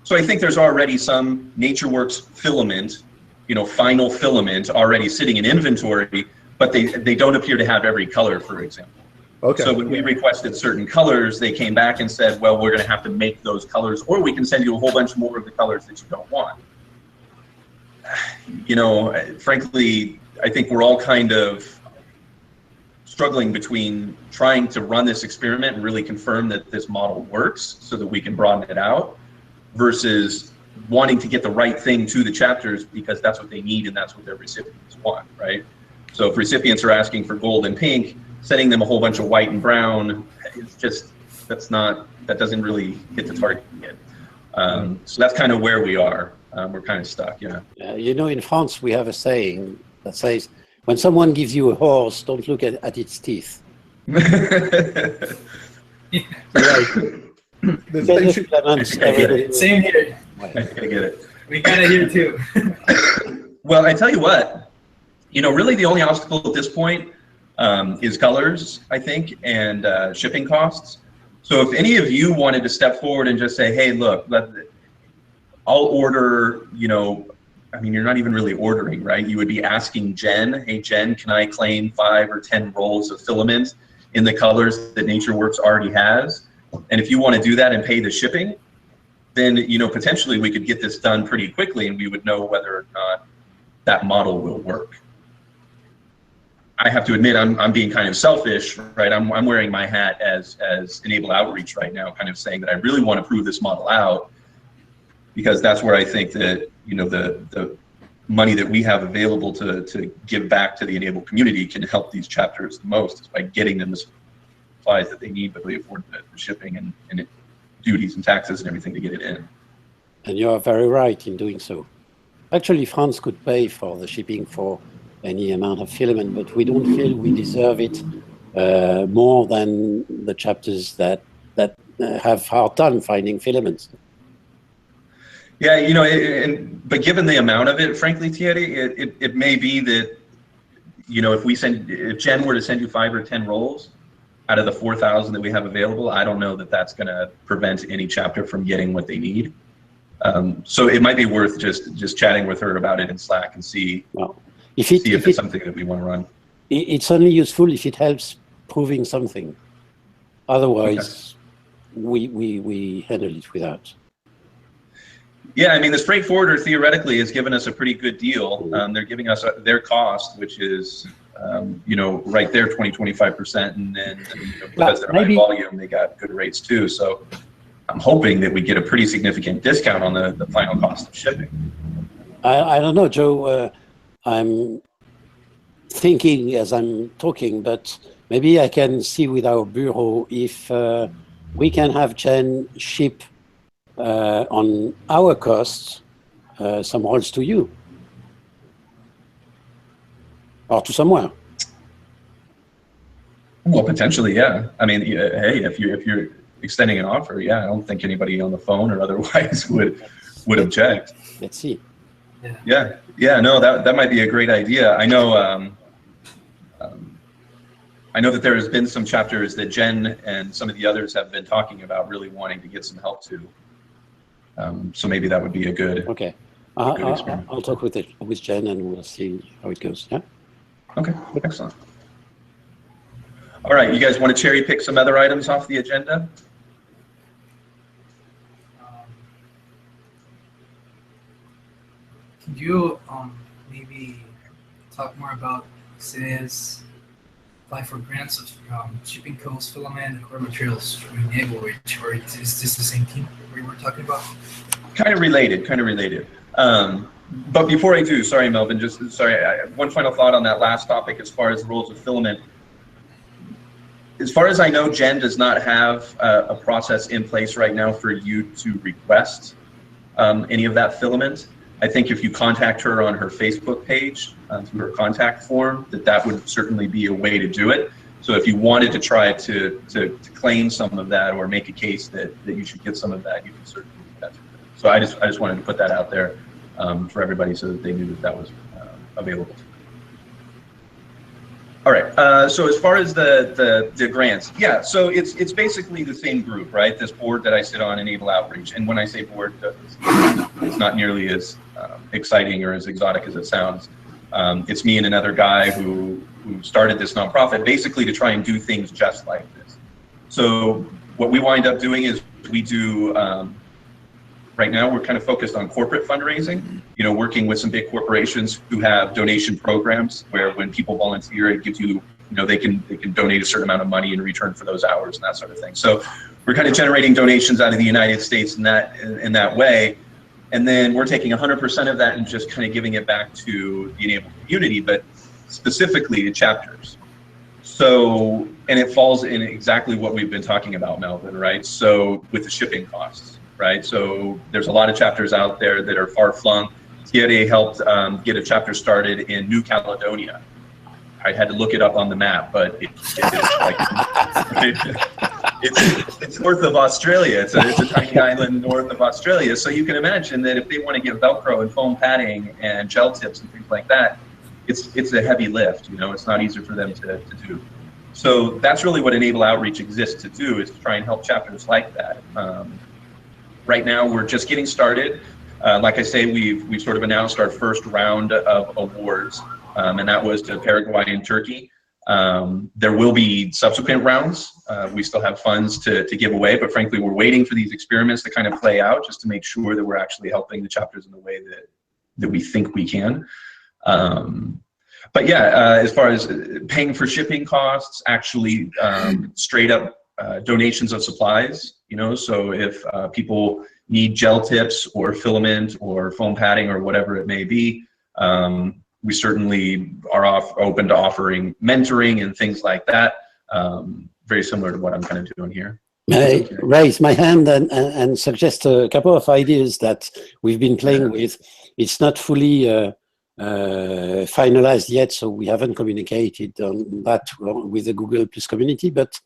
[SPEAKER 2] So I think there's already some NatureWorks filament, you know, final filament already sitting in inventory, but they don't appear to have every color, for example.
[SPEAKER 3] Okay.
[SPEAKER 2] So when we requested certain colors, they came back and said, well, we're going to have to make those colors, or we can send you a whole bunch more of the colors that you don't want. You know, frankly, I think we're all kind of struggling between trying to run this experiment and really confirm that this model works so that we can broaden it out, versus wanting to get the right thing to the chapters because that's what they need and that's what their recipients want, right? So if recipients are asking for gold and pink, sending them a whole bunch of white and brown, it's just, that doesn't really hit the target yet. So that's kind of where we are. We're kind of stuck, yeah.
[SPEAKER 6] You know, in France, we have a saying that says, when someone gives you a horse, don't look at its teeth.
[SPEAKER 4] Same here.
[SPEAKER 2] I get it.
[SPEAKER 4] We got it here too.
[SPEAKER 2] Well, I tell you what, you know, really the only obstacle at this point is colors, I think, and shipping costs. So if any of you wanted to step forward and just say, hey, look, I'll order, you know, I mean, you're not even really ordering, right? You would be asking Jen, hey, Jen, can I claim 5 or 10 rolls of filament in the colors that NatureWorks already has? And if you want to do that and pay the shipping, then, you know, potentially we could get this done pretty quickly and we would know whether or not that model will work. I have to admit, I'm being kind of selfish, right? I'm wearing my hat as Enable Outreach right now, kind of saying that I really want to prove this model out, because that's where I think that, you know, the money that we have available to give back to the Enable community can help these chapters the most, is by getting them the supplies that they need, but they afford the shipping and duties and taxes and everything to get it in.
[SPEAKER 6] And you are very right in doing so. Actually, France could pay for the shipping for any amount of filament, but we don't feel we deserve it more than the chapters that have hard time finding filaments.
[SPEAKER 2] Yeah, you know, but given the amount of it, frankly, Thierry, it may be that, you know, if Jen were to send you 5 or 10 rolls out of the 4,000 that we have available, I don't know that that's going to prevent any chapter from getting what they need. So it might be worth just chatting with her about it in Slack and see if it's something that we want to run.
[SPEAKER 6] It's only useful if it helps proving something. Otherwise, okay, we handle it without.
[SPEAKER 2] Yeah, I mean, the freight forwarder theoretically has given us a pretty good deal. They're giving us their cost, which is, you know, right there, 20–25%. And then, you know, because they're high volume, they got good rates too. So I'm hoping that we get a pretty significant discount on the final cost of shipping.
[SPEAKER 6] I don't know, Joe. I'm thinking as I'm talking, but maybe I can see with our bureau if we can have Jen ship on our costs some rolls to you or to somewhere.
[SPEAKER 2] Well, potentially, yeah. I mean, hey, if you're extending an offer, yeah, I don't think anybody on the phone or otherwise would object.
[SPEAKER 6] Let's see.
[SPEAKER 2] Yeah, no, that might be a great idea. I know that there has been some chapters that Jen and some of the others have been talking about really wanting to get some help to. So maybe that would be a good.
[SPEAKER 6] Okay, I'll talk with Jen and we'll see how it goes. Yeah.
[SPEAKER 2] Okay, excellent. All right, you guys want to cherry pick some other items off the agenda?
[SPEAKER 4] Can you maybe talk more about says apply for grants of shipping codes, filament, and core materials from Enable, or is this the same thing we were talking about?
[SPEAKER 2] Kind of related. But before I do, sorry, Melvin, one final thought on that last topic as far as the roles of filament. as far as I know, Jen does not have a process in place right now for you to request any of that filament. I think if you contact her on her Facebook page through her contact form, that would certainly be a way to do it. So if you wanted to try to claim some of that or make a case that you should get some of that, you can certainly do that. So I just wanted to put that out there for everybody so that they knew that was available. All right, so as far as the grants, yeah, so it's basically the same group, right? This board that I sit on, Enable Outreach, and when I say board, it's not nearly as exciting or as exotic as it sounds. It's me and another guy who started this nonprofit basically to try and do things just like this. So what we wind up doing is we do, right now we're kind of focused on corporate fundraising, you know, working with some big corporations who have donation programs where when people volunteer, it gives you, they can donate a certain amount of money in return for those hours and that sort of thing. So we're kind of generating donations out of the United States in that way. And then we're taking 100% of that and just kind of giving it back to the Enable community, but specifically to chapters. So, and it falls in exactly what we've been talking about, Melvin, right? So with the shipping costs, right? So there's a lot of chapters out there that are far flung. Thierry helped get a chapter started in New Caledonia. I had to look it up on the map, but it's like, it's north of Australia. It's a tiny island north of Australia. So you can imagine that if they want to get Velcro and foam padding and gel tips and things like that, it's a heavy lift. It's not easy for them to do. So that's really what Enable Outreach exists to do, is to try and help chapters like that. Right now, we're just getting started. Like I say, we've sort of announced our first round of awards, and that was to Paraguay and Turkey. There will be subsequent rounds. We still have funds to give away, but frankly, we're waiting for these experiments to kind of play out just to make sure that we're actually helping the chapters in the way that we think we can. But yeah, as far as paying for shipping costs, actually straight up donations of supplies, so if people need gel tips or filament or foam padding or whatever it may be, we certainly are open to offering mentoring and things like that, very similar to what I'm kind of doing here.
[SPEAKER 6] May I raise my hand and suggest a couple of ideas that we've been playing with. It's not fully finalized yet, so we haven't communicated on that with the Google Plus community, but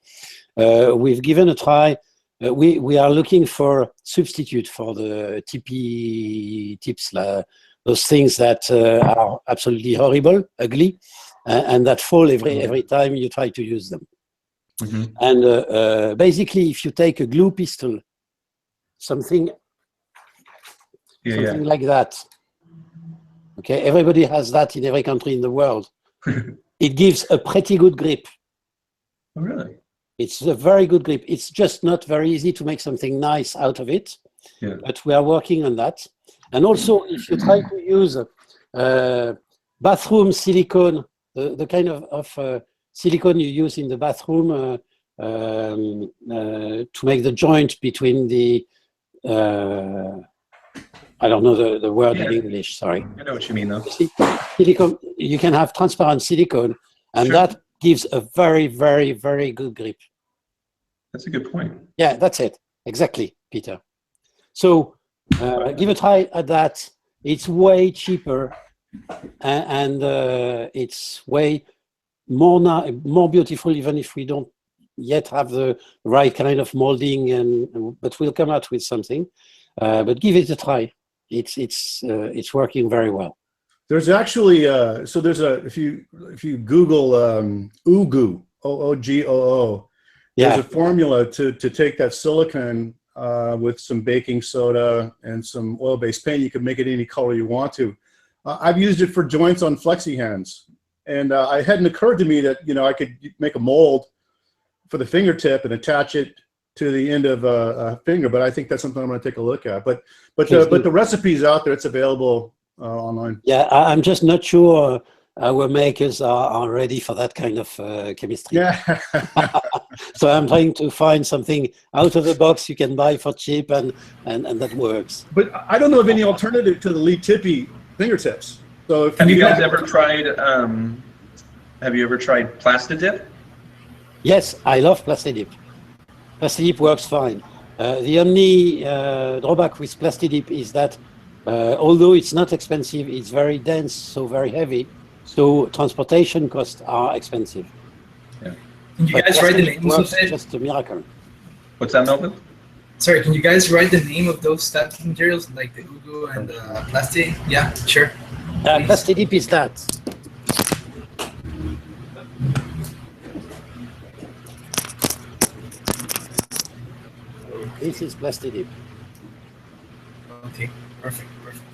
[SPEAKER 6] we've given a try. We are looking for substitute for the TP tips, those things that are absolutely horrible, ugly, and that fall every time you try to use them. Mm-hmm. And basically, if you take a glue pistol, something like that, okay, everybody has that in every country in the world. It gives a pretty good grip.
[SPEAKER 2] Oh, really?
[SPEAKER 6] It's a very good grip. It's just not very easy to make something nice out of it, but we are working on that. And also, if you try to use bathroom silicone, the kind of silicone you use in the bathroom to make the joint between the, I don't know the word in English, sorry.
[SPEAKER 2] I know what you mean, though.
[SPEAKER 6] Silicone, you can have transparent silicone, and that gives a very, very, very good grip.
[SPEAKER 2] That's a good point.
[SPEAKER 6] Yeah, that's it. Exactly, Peter. So give a try at that. It's way cheaper, and it's way more beautiful, even if we don't yet have the right kind of molding, but we'll come out with something. But give it a try. It's working very well.
[SPEAKER 3] There's actually so there's if you Google OOGOO, OOGOO, there's a formula to take that silicone with some baking soda and some oil-based paint. You can make it any color you want to. I've used it for joints on flexi hands, and it hadn't occurred to me that I could make a mold for the fingertip and attach it to the end of a finger. But I think that's something I'm going to take a look at. But the recipe's out there. It's available online. Yeah,
[SPEAKER 6] I'm just not sure our makers are ready for that kind of chemistry.
[SPEAKER 3] Yeah.
[SPEAKER 6] So I'm trying to find something out of the box you can buy for cheap and that works.
[SPEAKER 3] But I don't know of any alternative to the Lee Tippy fingertips. So
[SPEAKER 2] have you guys ever tried? Have you ever tried Plastidip?
[SPEAKER 6] Yes, I love Plastidip. Plastidip works fine. The only drawback with Plastidip is that although it's not expensive, it's very dense, so very heavy. So transportation costs are expensive.
[SPEAKER 2] Yeah.
[SPEAKER 4] Can you
[SPEAKER 6] But
[SPEAKER 4] guys write the
[SPEAKER 6] Plastidip
[SPEAKER 4] names of
[SPEAKER 6] works
[SPEAKER 4] it?
[SPEAKER 6] just a miracle.
[SPEAKER 2] What's that, Melvin?
[SPEAKER 4] Sorry, can you guys write the name of those types of materials, like the Ugu and the plastic? Yeah, sure.
[SPEAKER 6] Plastidip is that. This is Plastidip.
[SPEAKER 4] Okay, perfect, perfect.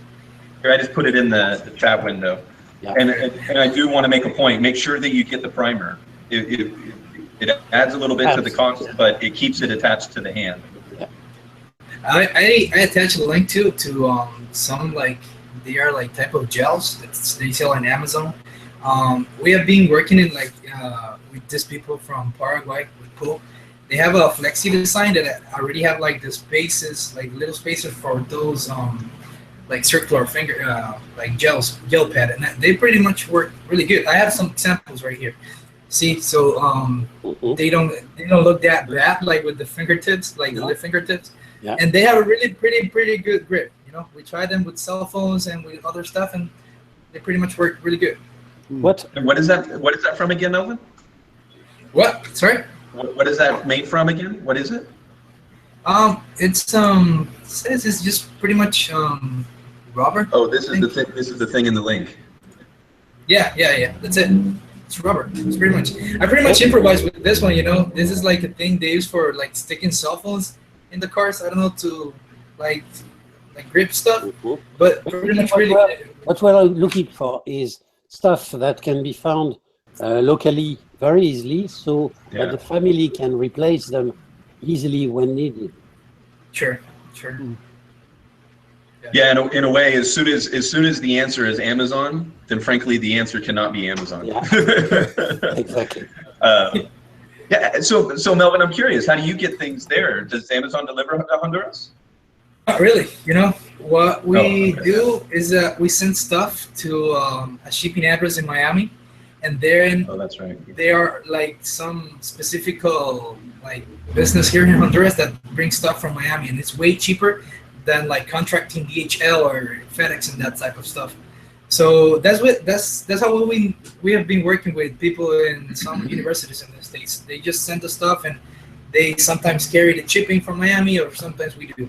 [SPEAKER 2] Here, I just put it in the chat window.
[SPEAKER 6] Yeah.
[SPEAKER 2] And I do want to make a point. Make sure that you get the primer. It adds a little bit to the cost, but it keeps it attached to the hand.
[SPEAKER 4] I attached a link to some like they are like type of gels that they sell on Amazon. We have been working in like with these people from Paraguay with Pool. They have a flexi design that already have like the spaces, like little spaces for those like circular finger like gel pad, and they pretty much work really good. I have some samples right here. See, so they don't look that bad like with the fingertips, like the lip fingertips.
[SPEAKER 6] Yeah.
[SPEAKER 4] And they have a really pretty good grip. You know, we tried them with cell phones and with other stuff, and they pretty much work really good.
[SPEAKER 6] What?
[SPEAKER 2] And what is that? What is that from again, Melvin?
[SPEAKER 4] What? Sorry?
[SPEAKER 2] What is that made from again? What is it?
[SPEAKER 4] It's says it's just pretty much rubber.
[SPEAKER 2] Oh, this is the thing. This is the thing in the link.
[SPEAKER 4] Yeah. That's it. It's rubber. It's pretty much. I pretty much improvised with this one. You know, this is like a thing they use for like sticking cell phones in the cars. I don't know, to like grip stuff, but pretty much really.
[SPEAKER 6] What we're looking for is stuff that can be found locally very easily, so that the family can replace them easily when needed.
[SPEAKER 4] Sure.
[SPEAKER 2] Yeah, in a way, as soon as the answer is Amazon, then frankly the answer cannot be Amazon.
[SPEAKER 6] Yeah. Exactly.
[SPEAKER 2] Yeah. So Melvin, I'm curious, how do you get things there? Does Amazon deliver to Honduras?
[SPEAKER 4] Not really. You know, what we do is we send stuff to a shipping address in Miami, and then
[SPEAKER 2] that's right.
[SPEAKER 4] There are like some specific like business here in Honduras that brings stuff from Miami, and it's way cheaper than like contracting DHL or FedEx and that type of stuff. So that's how we have been working with people in some universities in the States. They just send the stuff, and they sometimes carry the shipping from Miami, or sometimes we do.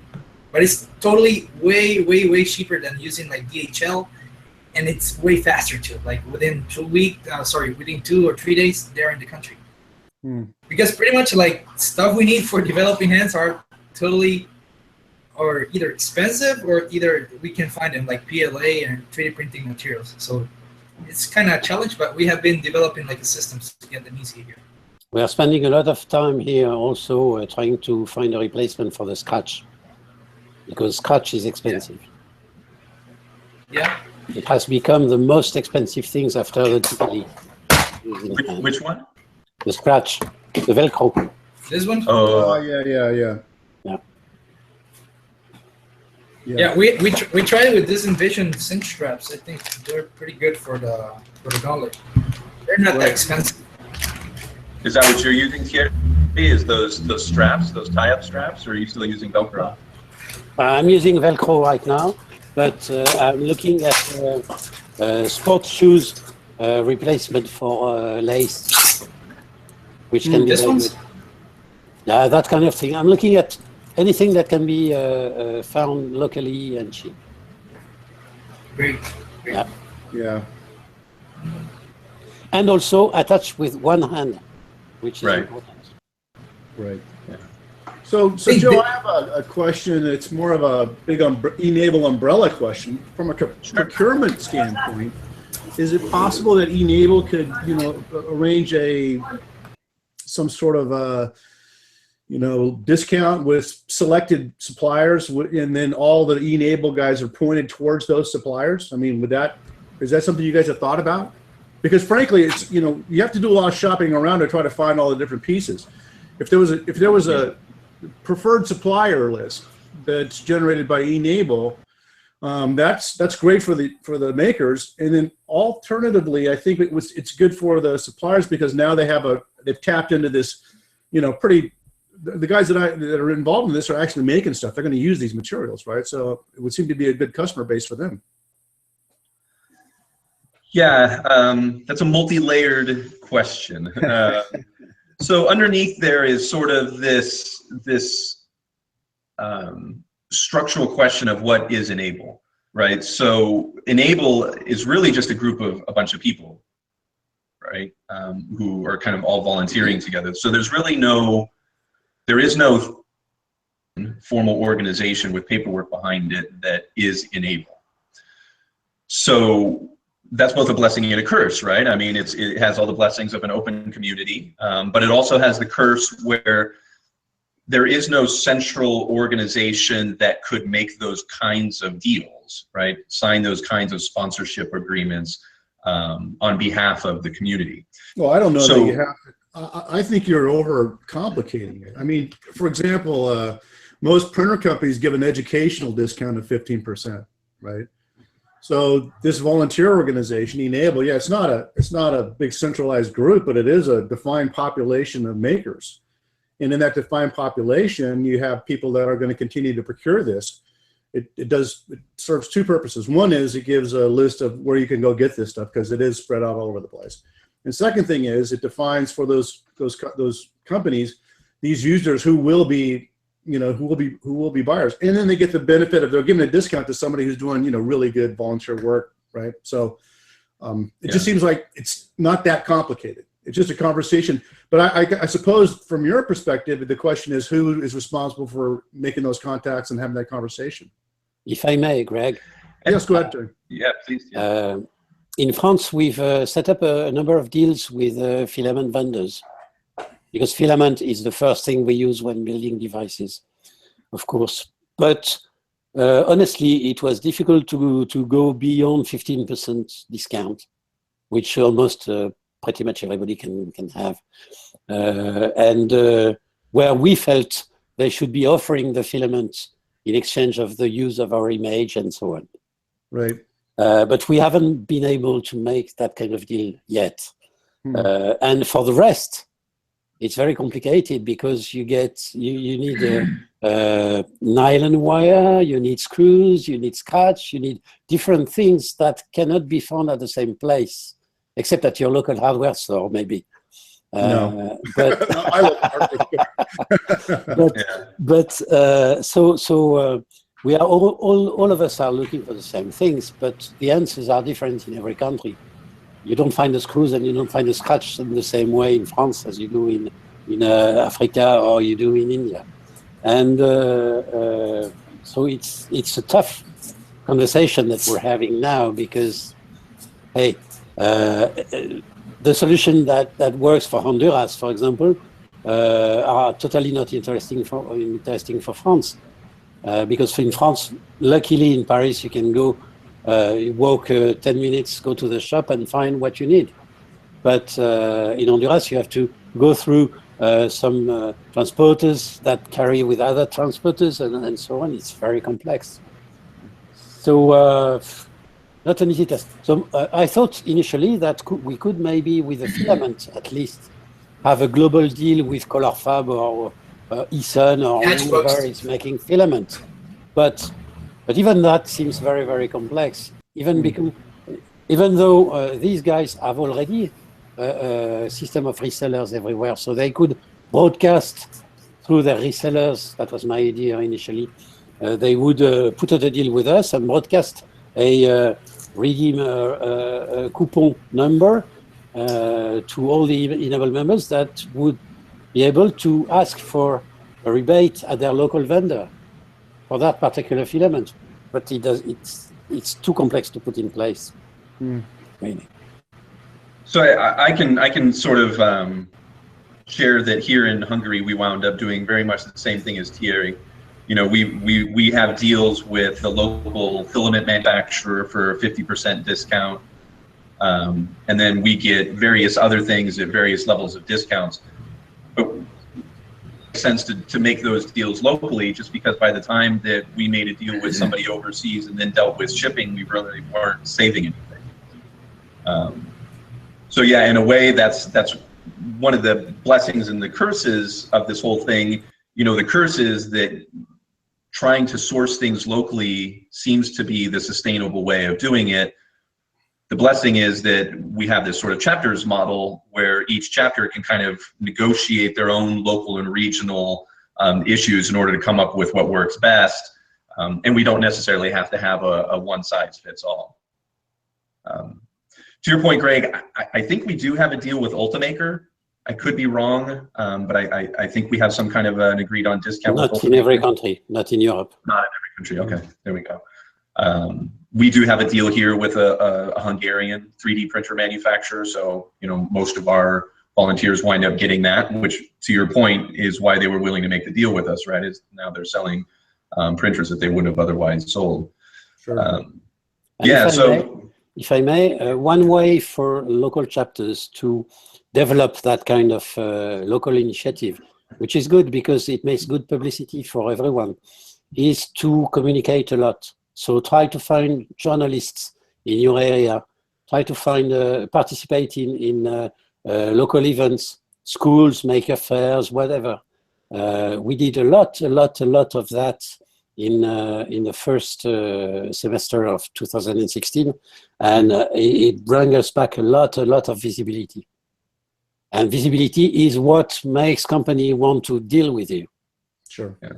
[SPEAKER 4] But it's totally way cheaper than using like DHL, and it's way faster too. Like within 2 or 3 days, they're in the country. Because pretty much like stuff we need for developing hands are totally or either expensive or either we can find them like PLA and 3D printing materials. So it's kind of a challenge, but we have been developing like a system to get them easy here.
[SPEAKER 6] We are spending a lot of time here also trying to find a replacement for the scratch, because scratch is expensive.
[SPEAKER 4] Yeah.
[SPEAKER 6] It has become the most expensive things after the TPD.
[SPEAKER 2] Which one?
[SPEAKER 6] The scratch, the Velcro.
[SPEAKER 4] This one?
[SPEAKER 3] Oh, yeah.
[SPEAKER 4] Yeah, we tried with this Envision cinch straps. I think they're pretty good for the gauntlet. They're not that expensive.
[SPEAKER 2] Is that what you're using here? Is those straps, those tie-up straps, or are you still using Velcro?
[SPEAKER 6] I'm using Velcro right now, but I'm looking at sports shoes replacement for lace, which can be
[SPEAKER 4] this one's?
[SPEAKER 6] Yeah, that kind of thing. I'm looking at anything that can be found locally and cheap.
[SPEAKER 4] Great.
[SPEAKER 3] Yeah.
[SPEAKER 6] And also attached with one hand, which is important.
[SPEAKER 3] Right. Yeah. So Joe, I have a question. It's more of a big e-NABLE umbrella question. From a procurement standpoint, is it possible that e-NABLE could, arrange some sort of discount with selected suppliers, and then all the e-NABLE guys are pointed towards those suppliers? I mean, is that something you guys have thought about? Because frankly, it's, you have to do a lot of shopping around to try to find all the different pieces. If there was a preferred supplier list that's generated by e-NABLE, That's great for the makers. And then alternatively, I think it's good for the suppliers because now they've tapped into this, the guys that are involved in this are actually making stuff. They're going to use these materials, right? So it would seem to be a good customer base for them.
[SPEAKER 2] Yeah, that's a multi-layered question. So underneath there is sort of this structural question of what is Enable, right? So Enable is really just a group of a bunch of people, right, who are kind of all volunteering together. So there is no formal organization with paperwork behind it that is Enable. So that's both a blessing and a curse, right? I mean, it has all the blessings of an open community, but it also has the curse where there is no central organization that could make those kinds of deals, right? Sign those kinds of sponsorship agreements on behalf of the community.
[SPEAKER 3] Well, I don't know that you have to. I think you're overcomplicating it. I mean, for example, most printer companies give an educational discount of 15%, right? So this volunteer organization, e-NABLE, yeah, it's not a big centralized group, but it is a defined population of makers. And in that defined population, you have people that are going to continue to procure this. It serves two purposes. One is it gives a list of where you can go get this stuff because it is spread out all over the place. And second thing is it defines for those companies these users who will be who will be buyers, and then they get the benefit of they're giving a discount to somebody who's doing really good volunteer work, right? So it just seems like it's not that complicated. It's just a conversation. But I suppose from your perspective, the question is who is responsible for making those contacts and having that conversation?
[SPEAKER 6] If I may, Greg.
[SPEAKER 3] Yes, go ahead, Terry.
[SPEAKER 2] Yeah, please. Yeah.
[SPEAKER 6] In France, we've set up a number of deals with filament vendors. Because filament is the first thing we use when building devices, of course. But honestly, it was difficult to go beyond 15% discount, which almost pretty much everybody can have. And where we felt they should be offering the filament in exchange of the use of our image and so on.
[SPEAKER 3] Right.
[SPEAKER 6] But we haven't been able to make that kind of deal yet. And for the rest, it's very complicated because you need nylon wire, you need screws, you need scotch, you need different things that cannot be found at the same place, except at your local hardware store, maybe.
[SPEAKER 3] No.
[SPEAKER 6] But we are all of us are looking for the same things, but the answers are different in every country. You don't find the screws and you don't find the scratch in the same way in France as you do in Africa or you do in India. And so it's a tough conversation that we're having now because, hey, the solution that works for Honduras, for example, are totally not interesting for France. Because in France, luckily in Paris, you can go you walk 10 minutes, go to the shop and find what you need. But in Honduras, you have to go through some transporters that carry with other transporters and so on. It's very complex. So not an easy test. So I thought initially that we could maybe with a filament at least have a global deal with ColorFab or eSun or whoever is making filament. But even that seems very, very complex. Even though these guys have already a system of resellers everywhere, so they could broadcast through their resellers. That was my idea initially. They would put out a deal with us and broadcast a redeem coupon number to all the e-NABLE members that would be able to ask for a rebate at their local vendor for that particular filament. But it's too complex to put in place. Really.
[SPEAKER 2] So I can sort of share that here in Hungary we wound up doing very much the same thing as Thierry. You know, we have deals with the local filament manufacturer for a 50% discount, and then we get various other things at various levels of discounts. But sense to make those deals locally, just because by the time that we made a deal with somebody overseas and then dealt with shipping, we really weren't saving anything. So yeah, in a way, that's one of the blessings and the curses of this whole thing. You know, the curse is that trying to source things locally seems to be the sustainable way of doing it. The blessing is that we have this sort of chapters model where each chapter can kind of negotiate their own local and regional issues in order to come up with what works best. And we don't necessarily have to have a one size fits all. To your point, Greg, I think we do have a deal with Ultimaker. I could be wrong, but I think we have some kind of an agreed on discount.
[SPEAKER 6] Not in every country, not in Europe.
[SPEAKER 2] Not in every country, okay, there we go. We do have a deal here with a Hungarian 3D printer manufacturer, so you know most of our volunteers wind up getting that, which to your point is why they were willing to make the deal with us, right? Is now they're selling printers that they wouldn't have otherwise sold.
[SPEAKER 3] Sure.
[SPEAKER 2] Yeah,
[SPEAKER 6] if I may, one way for local chapters to develop that kind of local initiative, which is good because it makes good publicity for everyone, is to communicate a lot. So try to find journalists in your area, try to find, participate in local events, schools, maker fairs, whatever. We did a lot of that in the first semester of 2016, and it brought us back a lot of visibility. And visibility is what makes company want to deal with you.
[SPEAKER 3] Sure.
[SPEAKER 2] Yeah.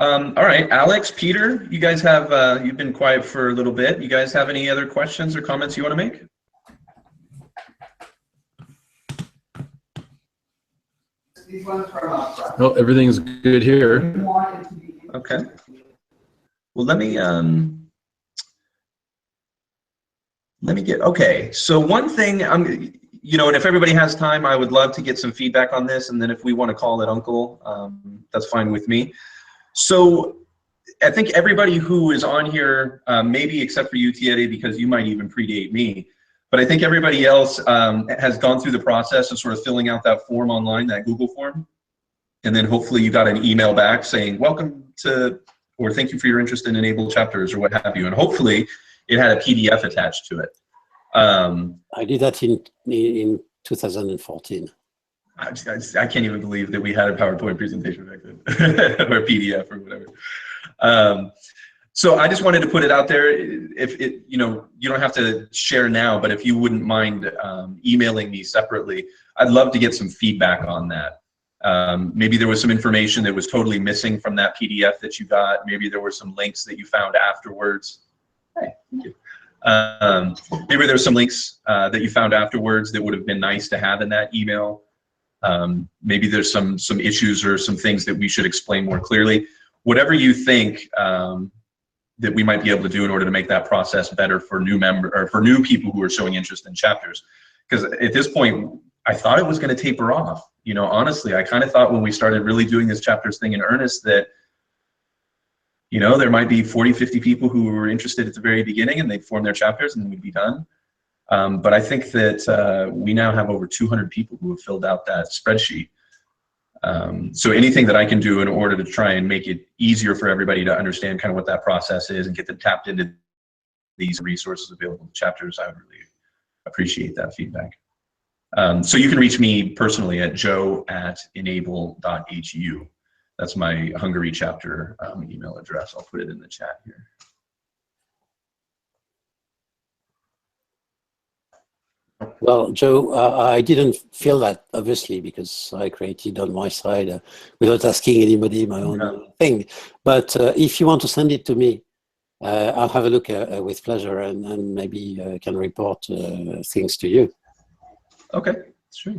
[SPEAKER 2] All right, Alex, Peter, you guys have, you've been quiet for a little bit. You guys have any other questions or comments you want to make?
[SPEAKER 1] No, everything's good here.
[SPEAKER 2] Okay. Well, let me get, okay. So one thing, you know, and if everybody has time, I would love to get some feedback on this. And then if we want to call it Uncle, that's fine with me. So I think everybody who is on here, maybe except for you, Thierry, because you might even predate me, but I think everybody else has gone through the process of sort of filling out that form online, that Google form. And then hopefully you got an email back saying, welcome to, or thank you for your interest in Enable Chapters or what have you. And hopefully it had a PDF attached to it.
[SPEAKER 6] I did that in 2014.
[SPEAKER 2] I can't even believe that we had a PowerPoint presentation back then, or PDF or whatever. So I just wanted to put it out there. If it, you know, you don't have to share now, but if you wouldn't mind emailing me separately, I'd love to get some feedback on that. Maybe there was some information that was totally missing from that PDF that you got. Maybe there were some links that you found afterwards. Hey, thank you. Maybe there's some links that you found afterwards that would have been nice to have in that email. Maybe there's some issues or some things that we should explain more clearly. Whatever you think that we might be able to do in order to make that process better for new people who are showing interest in chapters. Because at this point, I thought it was going to taper off. You know, honestly, I kind of thought when we started really doing this chapters thing in earnest that, you know, there might be 40, 50 people who were interested at the very beginning and they'd form their chapters and we'd be done. But I think that we now have over 200 people who have filled out that spreadsheet. So anything that I can do in order to try and make it easier for everybody to understand kind of what that process is and get them tapped into these resources available to chapters, I would really appreciate that feedback. So you can reach me personally at joe@enable.hu. That's my Hungary chapter email address. I'll put it in the chat here.
[SPEAKER 6] Well, Joe, I didn't feel that, obviously, because I created on my side without asking anybody my own thing. But if you want to send it to me, I'll have a look with pleasure and maybe can report things to you.
[SPEAKER 2] Okay, sure.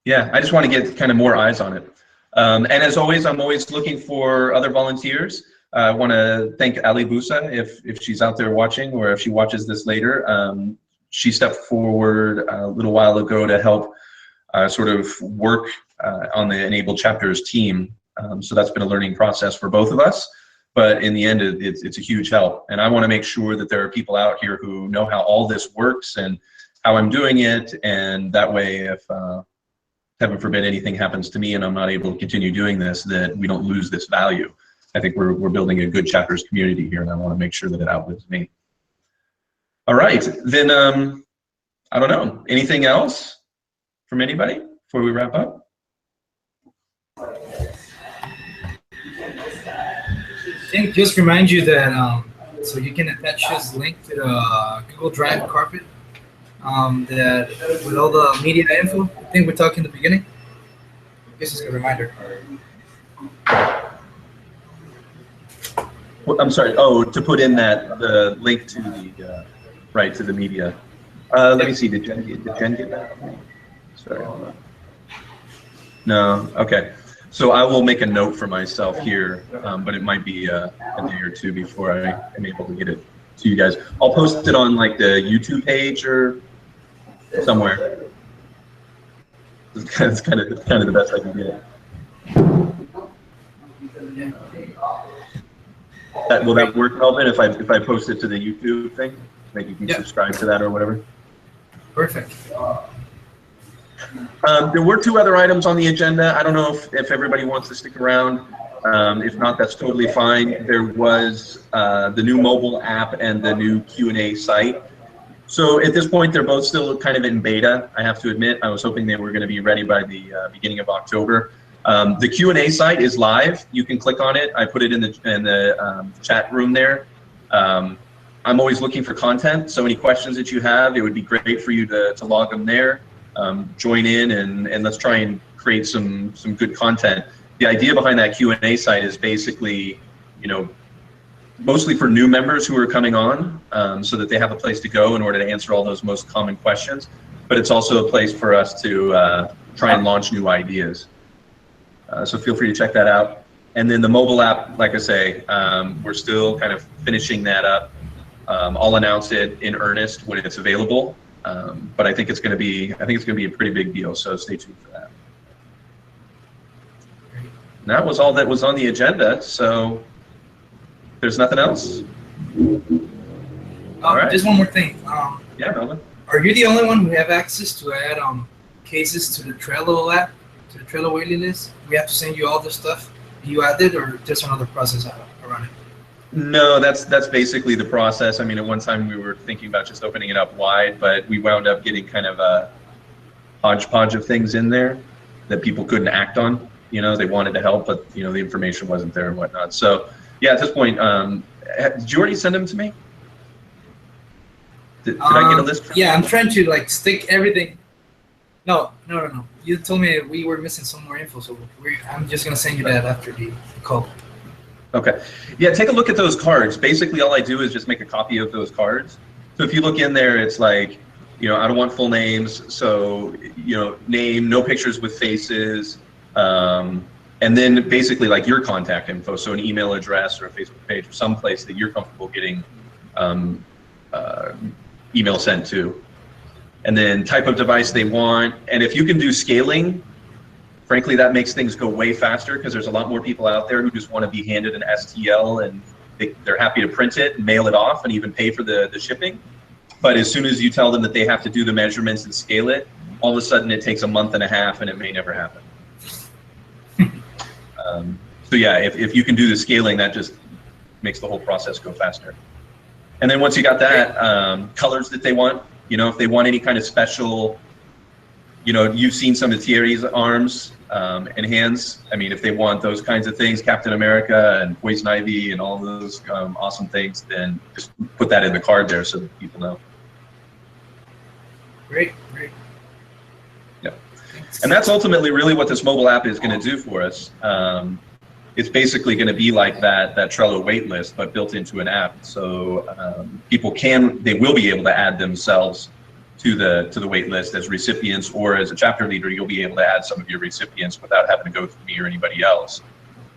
[SPEAKER 2] Yeah, I just want to get kind of more eyes on it. And as always, I'm always looking for other volunteers. I want to thank Ali Busa if she's out there watching or if she watches this later. She stepped forward a little while ago to help sort of work on the Enable Chapters team. So that's been a learning process for both of us. but in the end, it's a huge help. And I want to make sure that there are people out here who know how all this works and how I'm doing it, and that way, if heaven forbid anything happens to me and I'm not able to continue doing this, that we don't lose this value. I think we're building a good chapters community here, and I want to make sure that it outlives me. All right, then I don't know, anything else from anybody before we wrap up?
[SPEAKER 4] I think just remind you that so you can attach this link to the Google Drive carpet that with all the media info. I think we talked in the beginning. This is a reminder.
[SPEAKER 2] Well, I'm sorry. Oh, to put in the link to the right to the media. Let me see. Did Jen get that? Sorry. Hold on. No. Okay. So I will make a note for myself here, but it might be a day or two before I am able to get it to you guys. I'll post it on like the YouTube page or somewhere. It's kind of the best I can get. Will that work, Melvin? If I post it to the YouTube thing, maybe you can subscribe to that or whatever.
[SPEAKER 4] Perfect.
[SPEAKER 2] There were 2 other items on the agenda. I don't know if everybody wants to stick around. If not, that's totally fine. There was the new mobile app and the new Q&A site. So at this point, they're both still kind of in beta, I have to admit. I was hoping they were going to be ready by the beginning of October. The Q&A site is live. You can click on it. I put it in the chat room there. I'm always looking for content, so any questions that you have, it would be great for you to log them there. Join in and let's try and create some good content. The idea behind that Q&A site is basically, mostly for new members who are coming on, so that they have a place to go in order to answer all those most common questions. But it's also a place for us to try and launch new ideas. So feel free to check that out. And then the mobile app, like I say, we're still kind of finishing that up. I'll announce it in earnest when it's available. But I think it's going to be a pretty big deal. So stay tuned for that. And that was all that was on the agenda. So there's nothing else. All right.
[SPEAKER 4] Just one more thing.
[SPEAKER 2] Yeah, Melvin.
[SPEAKER 4] Are you the only one who have access to add cases to the Trello app, to the Trello waiting list? We have to send you all the stuff. You add it, or just another process around it?
[SPEAKER 2] No, that's basically the process. I mean, at one time we were thinking about just opening it up wide, but we wound up getting kind of a hodgepodge of things in there that people couldn't act on. They wanted to help, but the information wasn't there and whatnot. So yeah, at this point, did you already send them to me? Did I get a list?
[SPEAKER 4] Yeah, I'm trying to stick everything. No. You told me we were missing some more info, so I'm just gonna send you that after the call.
[SPEAKER 2] Okay. Yeah, take a look at those cards. Basically, all I do is just make a copy of those cards. So if you look in there, it's like, I don't want full names. So, name, no pictures with faces. And then basically like your contact info. So an email address or a Facebook page or someplace that you're comfortable getting email sent to. And then type of device they want. And if you can do scaling, frankly, that makes things go way faster because there's a lot more people out there who just want to be handed an STL and they're happy to print it and mail it off and even pay for the shipping. But as soon as you tell them that they have to do the measurements and scale it, all of a sudden it takes a month and a half and it may never happen. So yeah, if you can do the scaling, that just makes the whole process go faster. And then once you got that, colors that they want, if they want any kind of special, you've seen some of Thierry's arms and hands. I mean, if they want those kinds of things, Captain America and Poison Ivy and all those awesome things, then just put that in the card there so that people know.
[SPEAKER 4] Great.
[SPEAKER 2] Yep. And that's ultimately really what this mobile app is going to do for us. It's basically going to be like that Trello wait list, but built into an app. So people they will be able to add themselves to the wait list as recipients, or as a chapter leader, you'll be able to add some of your recipients without having to go through me or anybody else.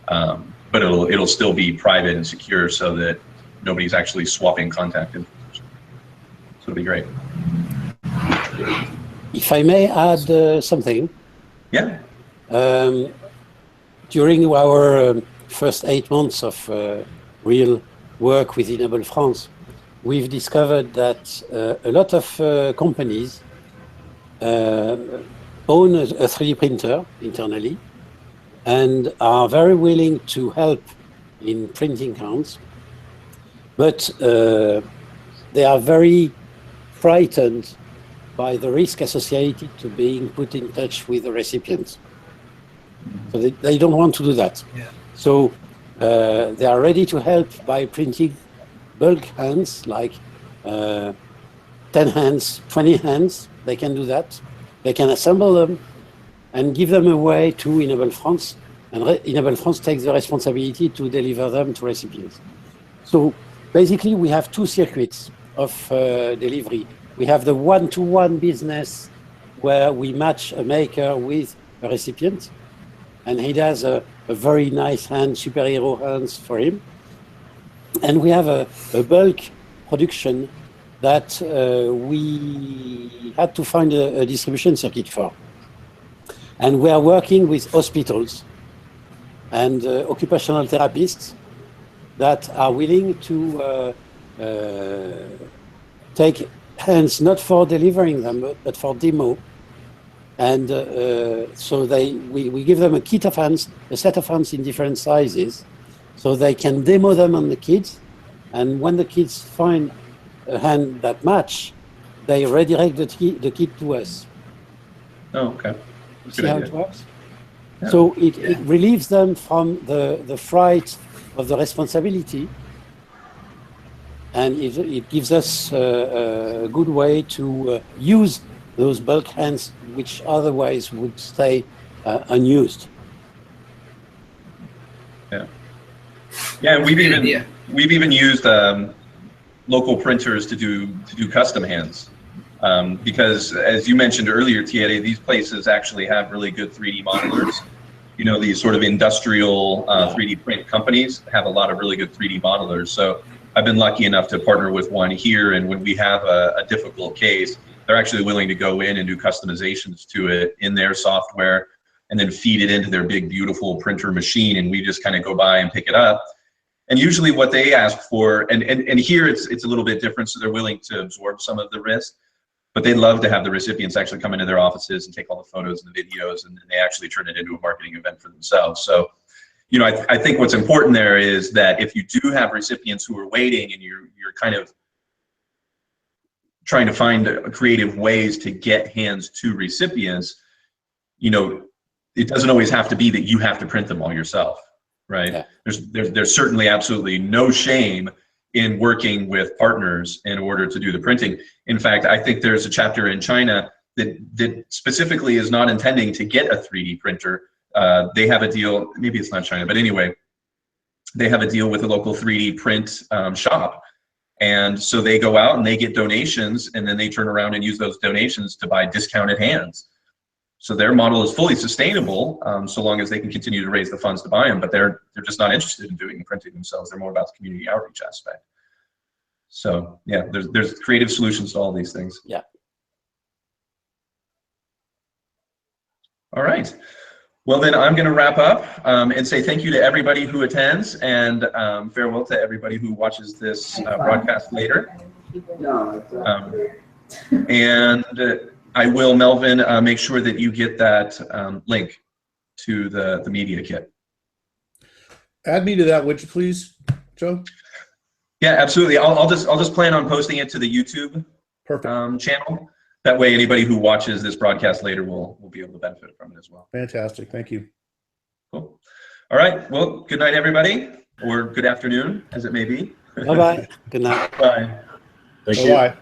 [SPEAKER 2] But it'll still be private and secure so that nobody's actually swapping contact information. So it'll be great.
[SPEAKER 6] If I may add something.
[SPEAKER 2] Yeah.
[SPEAKER 6] During our first 8 months of real work with eNABLE France, we've discovered that a lot of companies own a 3D printer internally and are very willing to help in printing counts, but they are very frightened by the risk associated to being put in touch with the recipients. So they don't want to do that.
[SPEAKER 4] Yeah.
[SPEAKER 6] So they are ready to help by printing bulk hands, like 10 hands, 20 hands. They can do that. They can assemble them and give them away to eNABLE France, and eNABLE France takes the responsibility to deliver them to recipients. So basically, we have two circuits of delivery. We have the one-to-one business where we match a maker with a recipient, and he does a very nice hand, superhero hands for him. And we have a bulk production that we had to find a distribution circuit for. And we are working with hospitals and occupational therapists that are willing to take hands not for delivering them, but for demo. And so we give them a kit of hands, a set of hands in different sizes, so they can demo them on the kids. And when the kids find a hand that match, they redirect the kit to us.
[SPEAKER 2] Oh, okay.
[SPEAKER 6] See how it works?
[SPEAKER 2] Yeah.
[SPEAKER 6] So it relieves them from the fright of the responsibility, and it gives us a good way to use those bulk hands which otherwise would stay unused.
[SPEAKER 2] Yeah. Yeah, and we've even used local printers to do custom hands. Because as you mentioned earlier, Thierry, these places actually have really good 3D modelers. You know, these sort of industrial 3D print companies have a lot of really good 3D modelers. So I've been lucky enough to partner with one here, and when we have a difficult case, they're actually willing to go in and do customizations to it in their software and then feed it into their big, beautiful printer machine, and we just kind of go by and pick it up. And usually what they ask for, and here it's a little bit different, so they're willing to absorb some of the risk, but they love to have the recipients actually come into their offices and take all the photos and the videos, and then they actually turn it into a marketing event for themselves. So, you know, I think what's important there is that if you do have recipients who are waiting and you're kind of trying to find creative ways to get hands to recipients, you know, it doesn't always have to be that you have to print them all yourself, right? Yeah. There's certainly absolutely no shame in working with partners in order to do the printing. In fact, I think there's a chapter in China that specifically is not intending to get a 3D printer. They have a deal, maybe it's not China, but anyway, they have a deal with a local 3D print shop. And so they go out and they get donations, and then they turn around and use those donations to buy discounted hands. So their model is fully sustainable, so long as they can continue to raise the funds to buy them, but they're just not interested in doing the printing themselves. They're more about the community outreach aspect. So yeah, there's creative solutions to all these things.
[SPEAKER 6] Yeah.
[SPEAKER 2] All right. Well, then I'm going to wrap up and say thank you to everybody who attends, and farewell to everybody who watches this broadcast later. And I will, Melvin, make sure that you get that link to the media kit.
[SPEAKER 3] Add me to that, would you please, Joe?
[SPEAKER 2] Yeah, absolutely. I'll just plan on posting it to the YouTube channel. That way, anybody who watches this broadcast later will be able to benefit from it as well.
[SPEAKER 3] Fantastic. Thank you.
[SPEAKER 2] Cool. All right. Well, good night, everybody, or good afternoon, as it may be.
[SPEAKER 6] Bye-bye. Good night.
[SPEAKER 2] Bye.
[SPEAKER 1] Thank you.
[SPEAKER 3] Bye.